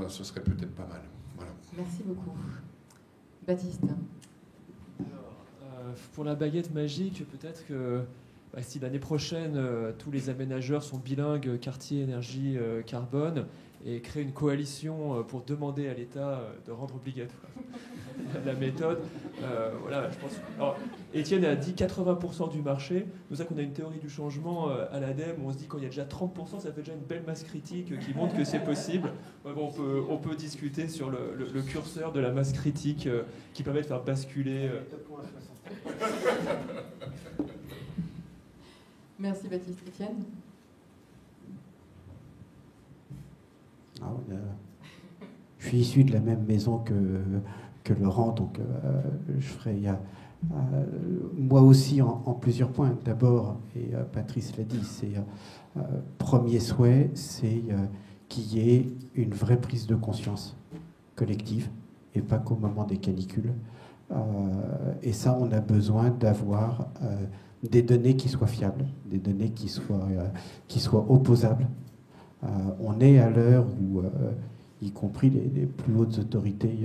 I: ce serait peut-être pas mal. Voilà.
A: Merci beaucoup. Baptiste.
G: Alors, pour la baguette magique, peut-être que si l'année prochaine, tous les aménageurs sont bilingues, quartier, énergie, carbone, et créer une coalition pour demander à l'État de rendre obligatoire la méthode. Voilà, je pense. Alors, Étienne a dit 80% du marché. Nous savons qu'on a une théorie du changement à l'ADEME où on se dit quand il y a déjà 30%, ça fait déjà une belle masse critique qui montre que c'est possible. Ouais, bon, on peut discuter sur le curseur de la masse critique qui permet de faire basculer.
A: Merci Baptiste. Étienne.
J: Je suis issu de la même maison que Laurent, donc je ferai moi aussi en plusieurs points. D'abord, et Patrice l'a dit, c'est premier souhait, c'est qu'il y ait une vraie prise de conscience collective et pas qu'au moment des canicules. Et ça, on a besoin d'avoir des données qui soient fiables, des données qui soient opposables. On est à l'heure où, y compris les plus hautes autorités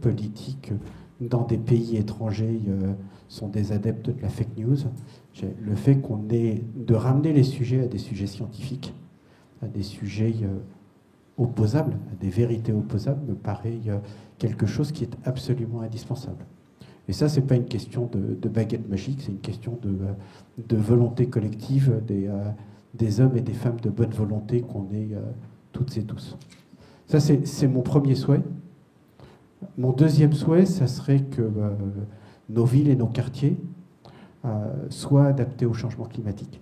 J: politiques dans des pays étrangers sont des adeptes de la fake news. Le fait qu'on ait de ramener les sujets à des sujets scientifiques, à des sujets opposables, à des vérités opposables, me paraît quelque chose qui est absolument indispensable. Et ça, c'est pas une question de baguette magique, c'est une question de volonté collective des hommes et des femmes de bonne volonté qu'on est toutes et tous. Ça, c'est mon premier souhait. Mon deuxième souhait, ça serait que nos villes et nos quartiers soient adaptés au changement climatique.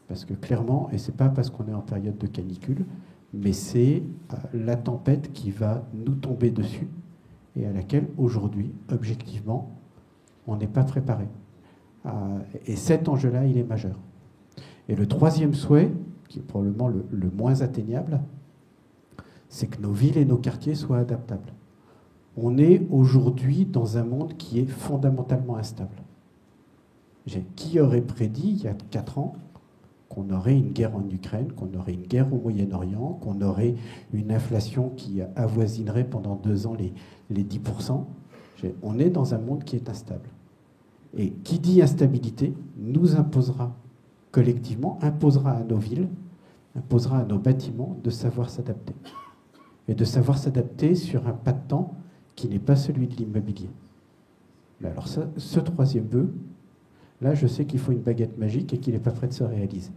J: Parce que clairement, et c'est pas parce qu'on est en période de canicule, mais c'est la tempête qui va nous tomber dessus et à laquelle, aujourd'hui, objectivement, on n'est pas préparé. Et cet enjeu-là, il est majeur. Et le troisième souhait, qui est probablement le moins atteignable, c'est que nos villes et nos quartiers soient adaptables. On est aujourd'hui dans un monde qui est fondamentalement instable. Qui aurait prédit, il y a 4 ans, qu'on aurait une guerre en Ukraine, qu'on aurait une guerre au Moyen-Orient, qu'on aurait une inflation qui avoisinerait pendant 2 ans les 10%. On est dans un monde qui est instable. Et qui dit instabilité nous imposera collectivement, imposera à nos villes, imposera à nos bâtiments de savoir s'adapter. Et de savoir s'adapter sur un pas de temps qui n'est pas celui de l'immobilier. Mais alors ça, ce troisième vœu, là je sais qu'il faut une baguette magique et qu'il n'est pas prêt de se réaliser.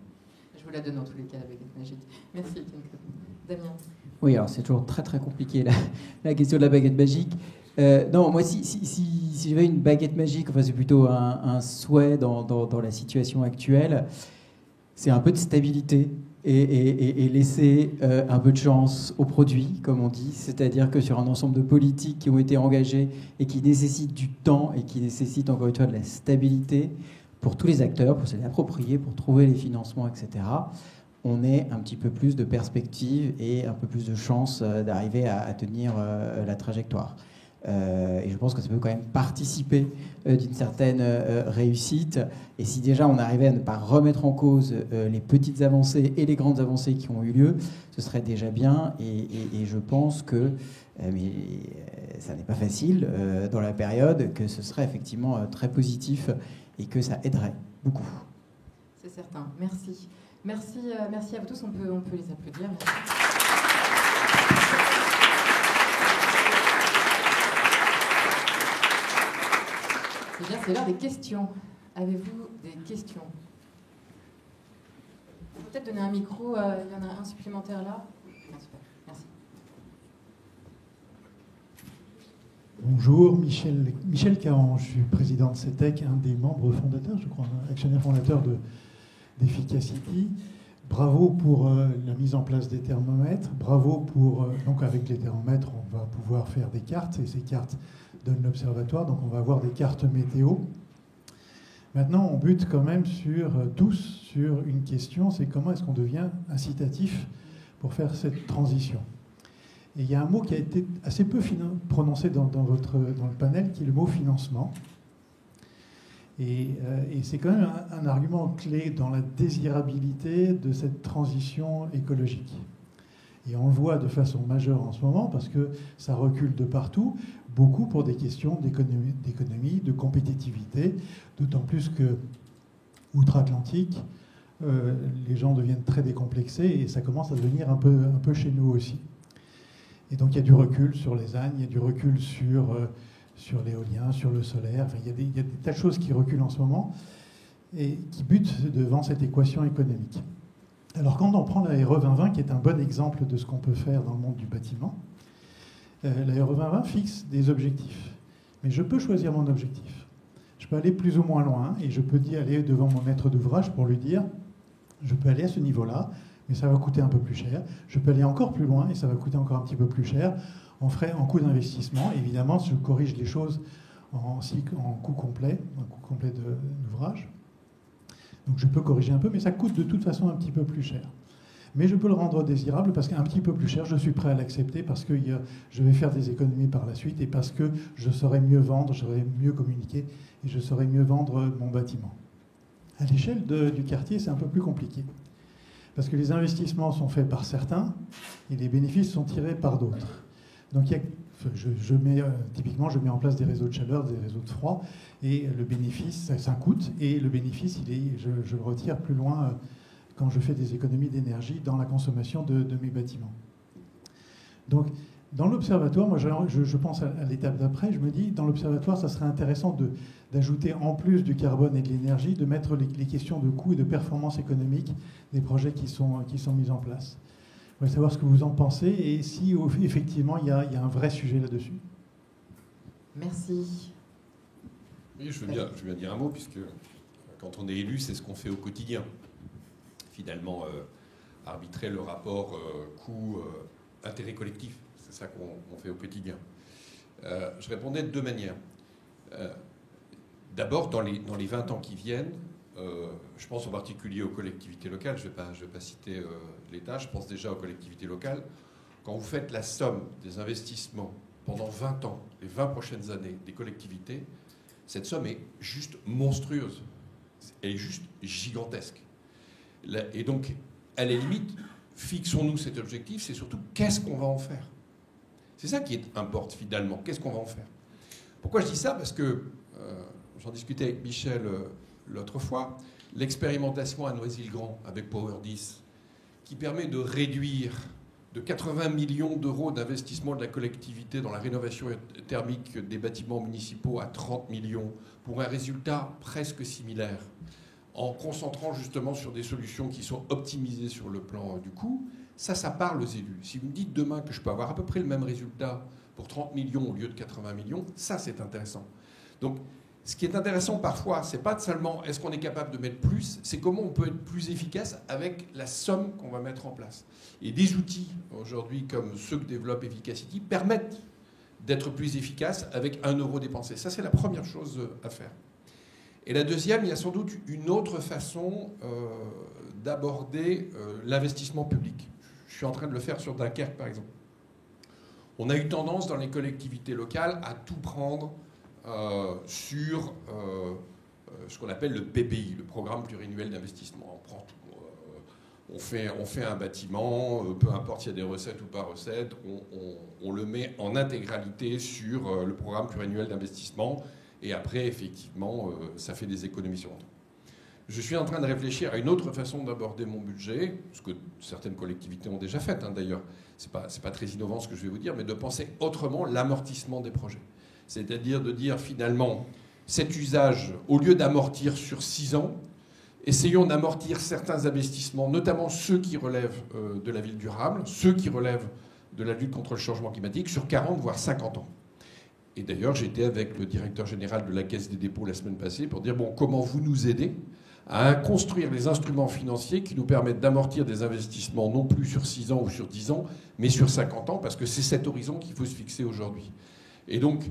A: Je vous la donne dans tous les cas, la baguette magique. Merci Étienne. Damien.
F: Oui, alors c'est toujours très très compliqué la question de la baguette magique. Non, moi si j'avais une baguette magique, enfin c'est plutôt un souhait dans la situation actuelle, c'est un peu de stabilité. et laisser un peu de chance aux produits, comme on dit, c'est-à-dire que sur un ensemble de politiques qui ont été engagées et qui nécessitent du temps et qui nécessitent encore une fois de la stabilité pour tous les acteurs, pour se les approprier, pour trouver les financements, etc., on ait un petit peu plus de perspective et un peu plus de chance d'arriver à tenir la trajectoire. Et je pense que ça peut quand même participer d'une certaine réussite. Et si déjà on arrivait à ne pas remettre en cause les petites avancées et les grandes avancées qui ont eu lieu, ce serait déjà bien. Et je pense que, mais ça n'est pas facile dans la période, que ce serait effectivement très positif et que ça aiderait beaucoup.
A: C'est certain. Merci. Merci à vous tous. On peut les applaudir. Merci. Eh bien, c'est l'heure des questions. Avez-vous des questions? On peut peut-être donner un micro. Il y en a un supplémentaire là. Ah, super. Merci.
K: Bonjour, Michel Caron. Je suis président de CETEC, un des membres fondateurs, je crois, actionnaire fondateur d'Efficacity. Bravo pour la mise en place des thermomètres. Bravo pour... donc avec les thermomètres, on va pouvoir faire des cartes, et ces cartes donnent l'observatoire, donc on va avoir des cartes météo. Maintenant, on bute quand même tous sur une question, c'est comment est-ce qu'on devient incitatif pour faire cette transition. Et il y a un mot qui a été assez peu prononcé dans le panel, qui est le mot financement. Et c'est quand même un argument clé dans la désirabilité de cette transition écologique. Et on le voit de façon majeure en ce moment parce que ça recule de partout, beaucoup pour des questions d'économie, de compétitivité, d'autant plus que outre-Atlantique, les gens deviennent très décomplexés et ça commence à devenir un peu chez nous aussi. Et donc il y a du recul sur les ânes, il y a du recul sur l'éolien, sur le solaire. Enfin, il y a des tas de choses qui reculent en ce moment et qui butent devant cette équation économique. Alors quand on prend la RE 2020, qui est un bon exemple de ce qu'on peut faire dans le monde du bâtiment, la RE 2020 fixe des objectifs. Mais je peux choisir mon objectif. Je peux aller plus ou moins loin et je peux aller devant mon maître d'ouvrage pour lui dire je peux aller à ce niveau-là, mais ça va coûter un peu plus cher. Je peux aller encore plus loin et ça va coûter encore un petit peu plus cher. En coût d'investissement, évidemment, je corrige les choses en coût complet d'ouvrage. Donc je peux corriger un peu, mais ça coûte de toute façon un petit peu plus cher. Mais je peux le rendre désirable parce qu'un petit peu plus cher, je suis prêt à l'accepter parce que je vais faire des économies par la suite et parce que je saurai mieux vendre, je saurai mieux communiquer et je saurai mieux vendre mon bâtiment. À l'échelle du quartier, c'est un peu plus compliqué. Parce que les investissements sont faits par certains et les bénéfices sont tirés par d'autres. Donc typiquement, je mets en place des réseaux de chaleur, des réseaux de froid, et le bénéfice, ça coûte, et le bénéfice, je le retire plus loin quand je fais des économies d'énergie dans la consommation de mes bâtiments. Donc, dans l'observatoire, moi, je pense à l'étape d'après, je me dis, dans l'observatoire, ça serait intéressant d'ajouter, en plus du carbone et de l'énergie, de mettre les questions de coût et de performance économique des projets qui sont mis en place. Je voudrais savoir ce que vous en pensez et si effectivement il y a un vrai sujet là-dessus.
A: Merci.
I: Oui, je veux bien dire un mot, puisque quand on est élu, c'est ce qu'on fait au quotidien. Finalement, arbitrer le rapport coût-intérêt collectif, c'est ça qu'on fait au quotidien. Je répondais de deux manières. D'abord, dans les 20 ans qui viennent, je pense en particulier aux collectivités locales, je vais pas citer l'État, je pense déjà aux collectivités locales. Quand vous faites la somme des investissements pendant 20 ans, les 20 prochaines années des collectivités, cette somme est juste monstrueuse. Elle est juste gigantesque. Et donc, à la limite, fixons-nous cet objectif, c'est surtout qu'est-ce qu'on va en faire. C'est ça qui importe finalement, qu'est-ce qu'on va en faire. Pourquoi je dis ça? Parce que, j'en discutais avec Michel l'autre fois, l'expérimentation à Noisy-le-Grand avec Power 10, qui permet de réduire de 80 millions d'euros d'investissement de la collectivité dans la rénovation thermique des bâtiments municipaux à 30 millions, pour un résultat presque similaire, en concentrant justement sur des solutions qui sont optimisées sur le plan du coût, ça parle aux élus. Si vous me dites demain que je peux avoir à peu près le même résultat pour 30 millions au lieu de 80 millions, ça c'est intéressant. Donc Ce qui est intéressant parfois, c'est pas seulement est-ce qu'on est capable de mettre plus, c'est comment on peut être plus efficace avec la somme qu'on va mettre en place. Et des outils aujourd'hui comme ceux que développe Efficacity permettent d'être plus efficace avec 1 euro dépensé. Ça, c'est la première chose à faire. Et la deuxième, il y a sans doute une autre façon d'aborder l'investissement public. Je suis en train de le faire sur Dunkerque, par exemple. On a eu tendance dans les collectivités locales à tout prendre sur ce qu'on appelle le PPI, le programme pluriannuel d'investissement. On prend tout. On fait un bâtiment, peu importe s'il y a des recettes ou pas recettes, on le met en intégralité sur le programme pluriannuel d'investissement et après, effectivement, ça fait des économies sur le temps. Je suis en train de réfléchir à une autre façon d'aborder mon budget, ce que certaines collectivités ont déjà fait, hein, d'ailleurs. C'est pas très innovant ce que je vais vous dire, mais de penser autrement l'amortissement des projets. C'est-à-dire de dire finalement, cet usage, au lieu d'amortir sur 6 ans, essayons d'amortir certains investissements, notamment ceux qui relèvent de la ville durable, ceux qui relèvent de la lutte contre le changement climatique, sur 40 voire 50 ans. Et d'ailleurs, j'étais avec le directeur général de la Caisse des dépôts la semaine passée pour dire, bon, comment vous nous aidez à construire les instruments financiers qui nous permettent d'amortir des investissements non plus sur 6 ans ou sur 10 ans, mais sur 50 ans, parce que c'est cet horizon qu'il faut se fixer aujourd'hui. Et donc,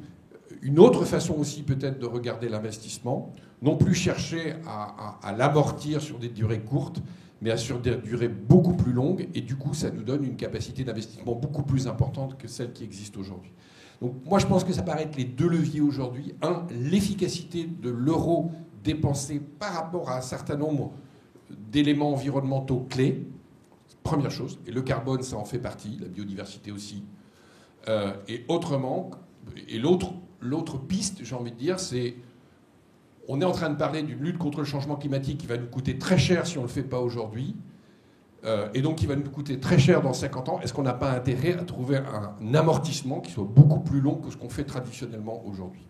I: une autre façon aussi peut-être de regarder l'investissement, non plus chercher à l'amortir sur des durées courtes, mais sur des durées beaucoup plus longues, et du coup, ça nous donne une capacité d'investissement beaucoup plus importante que celle qui existe aujourd'hui. Donc moi, je pense que ça paraît être les 2 leviers aujourd'hui. Un, l'efficacité de l'euro dépensé par rapport à un certain nombre d'éléments environnementaux clés, première chose, et le carbone, ça en fait partie, la biodiversité aussi. Et autrement, et l'autre piste, j'ai envie de dire, c'est on est en train de parler d'une lutte contre le changement climatique qui va nous coûter très cher si on ne le fait pas aujourd'hui, et donc qui va nous coûter très cher dans 50 ans. Est-ce qu'on n'a pas intérêt à trouver un amortissement qui soit beaucoup plus long que ce qu'on fait traditionnellement aujourd'hui ?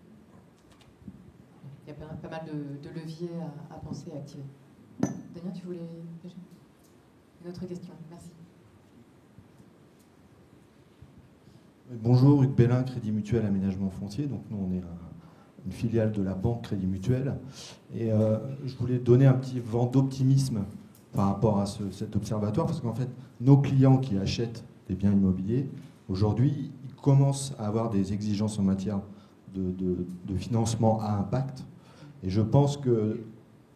A: Il y a pas mal de leviers à penser et à activer. Damien, tu voulais... Une autre question, merci.
L: Bonjour, Hugues Bellin, Crédit Mutuel Aménagement Foncier. Donc nous, on est une filiale de la banque Crédit Mutuel. Et je voulais donner un petit vent d'optimisme par rapport à cet observatoire, parce qu'en fait, nos clients qui achètent des biens immobiliers, aujourd'hui, ils commencent à avoir des exigences en matière de financement à impact. Et je pense que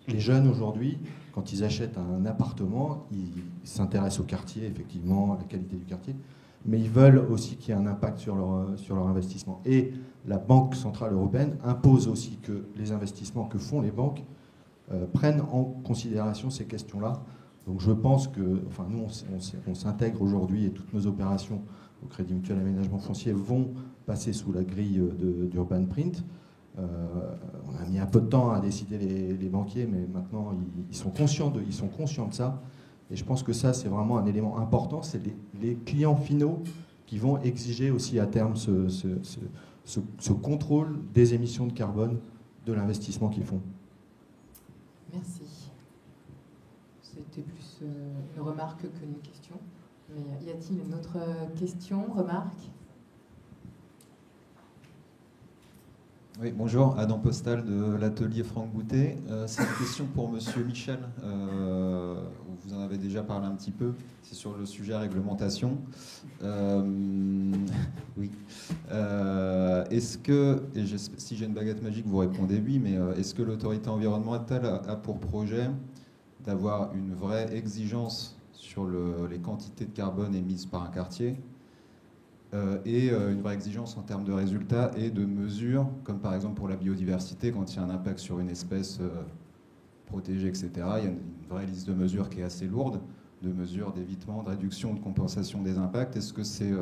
L: les jeunes aujourd'hui, quand ils achètent un appartement, ils s'intéressent au quartier, effectivement, à la qualité du quartier, mais ils veulent aussi qu'il y ait un impact sur leur investissement. Et la Banque Centrale Européenne impose aussi que les investissements que font les banques prennent en considération ces questions-là. Donc je pense que, enfin nous on s'intègre aujourd'hui et toutes nos opérations au Crédit Mutuel Aménagement Foncier vont passer sous la grille d'Urban Print. On a mis un peu de temps à décider les banquiers, mais maintenant ils sont conscients de ça. Et je pense que ça, c'est vraiment un élément important. C'est les clients finaux qui vont exiger aussi à terme ce contrôle des émissions de carbone de l'investissement qu'ils font.
A: Merci. C'était plus une remarque qu'une question. Mais y a-t-il une autre question, remarque ?
M: Oui, bonjour, Adam Postal de l'atelier Franck Boutet. C'est une question pour Monsieur Michel. Vous en avez déjà parlé un petit peu. C'est sur le sujet réglementation. Oui. Est-ce que, et si j'ai une baguette magique, vous répondez oui, mais est-ce que l'autorité environnementale a pour projet d'avoir une vraie exigence sur les quantités de carbone émises par un quartier et une vraie exigence en termes de résultats et de mesures, comme par exemple pour la biodiversité, quand il y a un impact sur une espèce protégée, etc. Il y a une vraie liste de mesures qui est assez lourde, de mesures d'évitement, de réduction, de compensation des impacts. Est-ce que c'est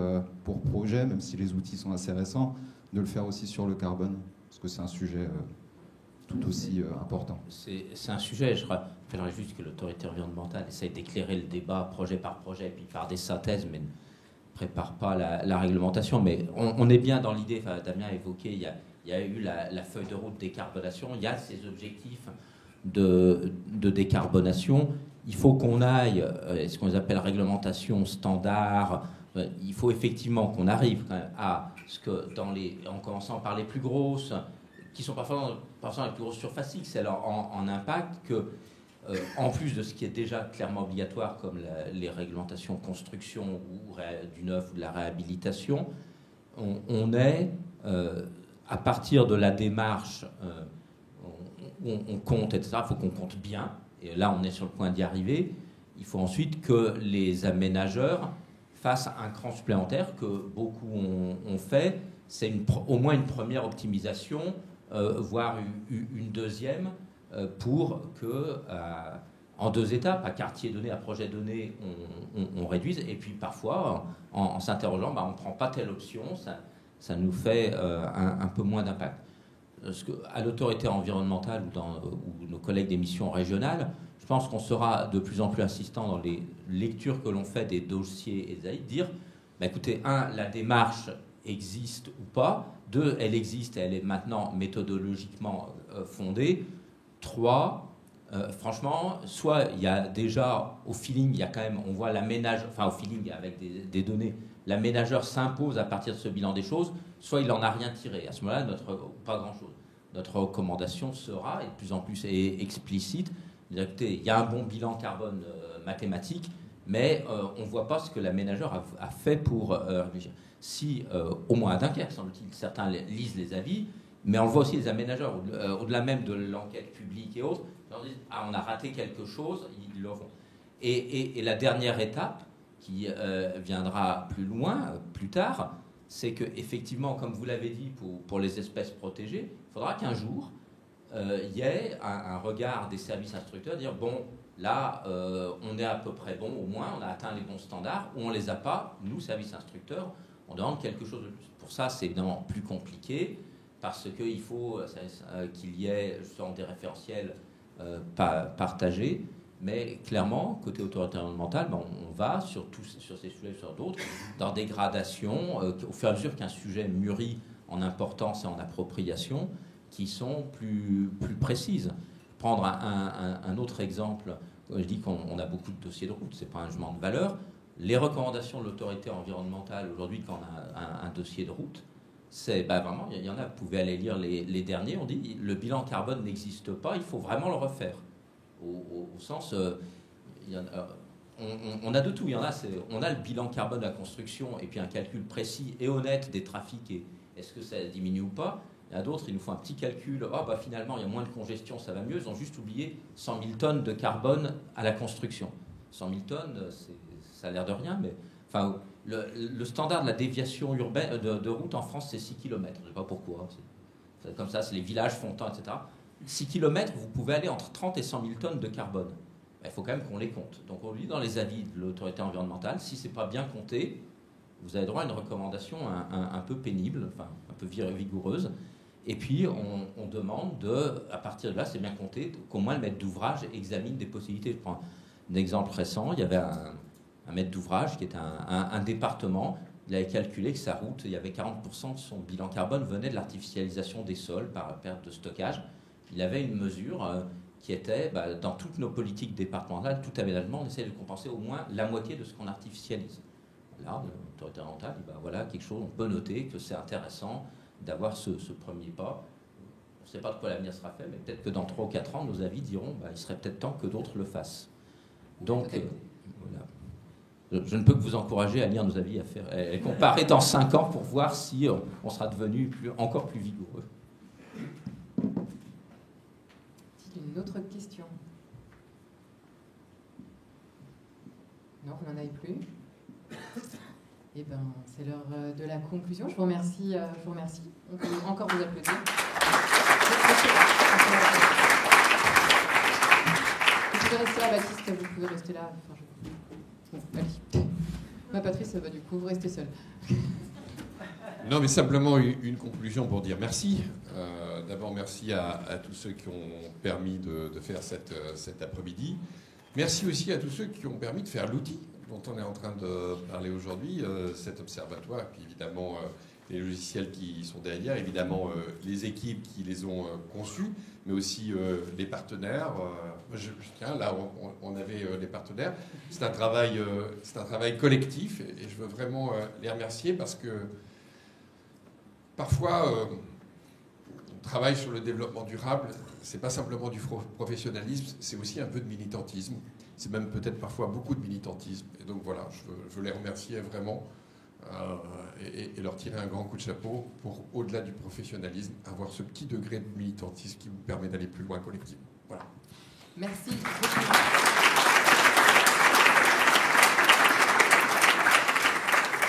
M: pour projet, même si les outils sont assez récents, de le faire aussi sur le carbone ? Parce que c'est un sujet tout aussi important.
H: C'est un sujet, je rappellerai juste que l'autorité environnementale essaye d'éclairer le débat projet par projet, puis par des synthèses, mais prépare pas la réglementation, mais on est bien dans l'idée, Damien a évoqué, il y a eu la feuille de route décarbonation, il y a ces objectifs de décarbonation, il faut qu'on aille, ce qu'on appelle réglementation standard, il faut effectivement qu'on arrive quand même à ce que, en commençant par les plus grosses, qui sont parfois les plus grosses surfaces, c'est en impact que, en plus de ce qui est déjà clairement obligatoire, comme les réglementations construction ou du neuf ou de la réhabilitation, on est, à partir de la démarche, on compte, etc., il faut qu'on compte bien, et là on est sur le point d'y arriver. Il faut ensuite que les aménageurs fassent un cran supplémentaire que beaucoup ont fait. C'est au moins une première optimisation, voire une deuxième, pour que, en 2 étapes, à quartier donné, à projet donné, on réduise. Et puis parfois, en s'interrogeant, on ne prend pas telle option, ça nous fait un peu moins d'impact. Parce qu'à l'autorité environnementale ou nos collègues des missions régionales, je pense qu'on sera de plus en plus insistant dans les lectures que l'on fait des dossiers et des avis, dire, écoutez, 1, la démarche existe ou pas, 2, elle existe et elle est maintenant méthodologiquement fondée, 3, franchement, soit il y a déjà, au feeling, il y a quand même, on voit l'aménageur, enfin au feeling avec des données, l'aménageur s'impose à partir de ce bilan des choses, soit il n'en a rien tiré. À ce moment-là, pas grand-chose. Notre recommandation sera, et de plus en plus explicite, écoutez, il y a un bon bilan carbone mathématique, mais on ne voit pas ce que l'aménageur a fait pour réfléchir. Si, au moins à Dunkerque, semble-t-il, certains lisent les avis, mais on voit aussi les aménageurs, au-delà même de l'enquête publique et autres, ils disent, on a raté quelque chose, ils le font. Et la dernière étape, qui viendra plus loin, plus tard, c'est qu'effectivement, comme vous l'avez dit, pour les espèces protégées, il faudra qu'un jour, il y ait un regard des services instructeurs, dire, bon, là, on est à peu près bon, au moins, on a atteint les bons standards, ou on ne les a pas, nous, services instructeurs, on demande quelque chose de plus. Pour ça, c'est évidemment plus compliqué, parce qu'il faut qu'il y ait justement des référentiels partagés, mais clairement, côté autorité environnementale, on va sur ces sujets, sur d'autres, dans des gradations, au fur et à mesure qu'un sujet mûrit en importance et en appropriation, qui sont plus précises. Prendre un autre exemple, je dis qu'on a beaucoup de dossiers de route, ce n'est pas un jugement de valeur. Les recommandations de l'autorité environnementale, aujourd'hui, quand on a un dossier de route, c'est vraiment, il y en a, vous pouvez aller lire les derniers, on dit le bilan carbone n'existe pas, il faut vraiment le refaire. Au sens, on a de tout. Il y en a, on a le bilan carbone de la construction et puis un calcul précis et honnête des trafics et est-ce que ça diminue ou pas. Il y en a d'autres, ils nous font un petit calcul. Finalement, il y a moins de congestion, ça va mieux. Ils ont juste oublié 100 000 tonnes de carbone à la construction. 100 000 tonnes, ça a l'air de rien, mais enfin, le standard de la déviation urbaine de route en France, c'est 6 km. Je ne sais pas pourquoi. C'est comme ça, c'est les villages fontants, etc. 6 km, vous pouvez aller entre 30 et 100 000 tonnes de carbone. Il faut quand même qu'on les compte. Donc on dit dans les avis de l'autorité environnementale, si ce n'est pas bien compté, vous avez droit à une recommandation un peu pénible, enfin un peu vigoureuse. Et puis on demande à partir de là, c'est bien compté, qu'au moins le maître d'ouvrage examine des possibilités. Je prends un exemple récent, il y avait un maître d'ouvrage qui était un département, il avait calculé que sa route, il y avait 40% de son bilan carbone venait de l'artificialisation des sols par perte de stockage. Il avait une mesure qui était, dans toutes nos politiques départementales, tout aménagement, on essaie de compenser au moins la moitié de ce qu'on artificialise. Là, l'autorité environnementale dit, voilà, quelque chose, on peut noter que c'est intéressant d'avoir ce premier pas. On ne sait pas de quoi l'avenir sera fait, mais peut-être que dans 3 ou 4 ans, nos avis diront, il serait peut-être temps que d'autres le fassent. Donc, voilà. Je ne peux que vous encourager à lire nos avis, à comparer dans 5 ans pour voir si on sera devenu encore plus vigoureux.
A: Une autre question? Non, vous n'en avez plus. Eh bien, c'est l'heure de la conclusion. Je vous remercie. On peut encore vous applaudir. Vous pouvez rester là, Baptiste. Vous pouvez rester là. Bon, allez. Patrice, du coup, vous restez seul.
I: Non, mais simplement une conclusion pour dire merci. D'abord, merci à tous ceux qui ont permis de faire cet après-midi. Merci aussi à tous ceux qui ont permis de faire l'outil dont on est en train de parler aujourd'hui, cet observatoire, puis évidemment les logiciels qui sont derrière, évidemment les équipes qui les ont conçus, mais aussi les partenaires. Tiens, là, on avait les partenaires. C'est un travail collectif et je veux vraiment les remercier parce que parfois, travaille sur le développement durable, c'est pas simplement du professionnalisme, c'est aussi un peu de militantisme. C'est même peut-être parfois beaucoup de militantisme. Et donc voilà, je veux les remercier vraiment et leur tirer un grand coup de chapeau pour, au-delà du professionnalisme, avoir ce petit degré de militantisme qui vous permet d'aller plus loin collectivement. Voilà.
N: Merci beaucoup.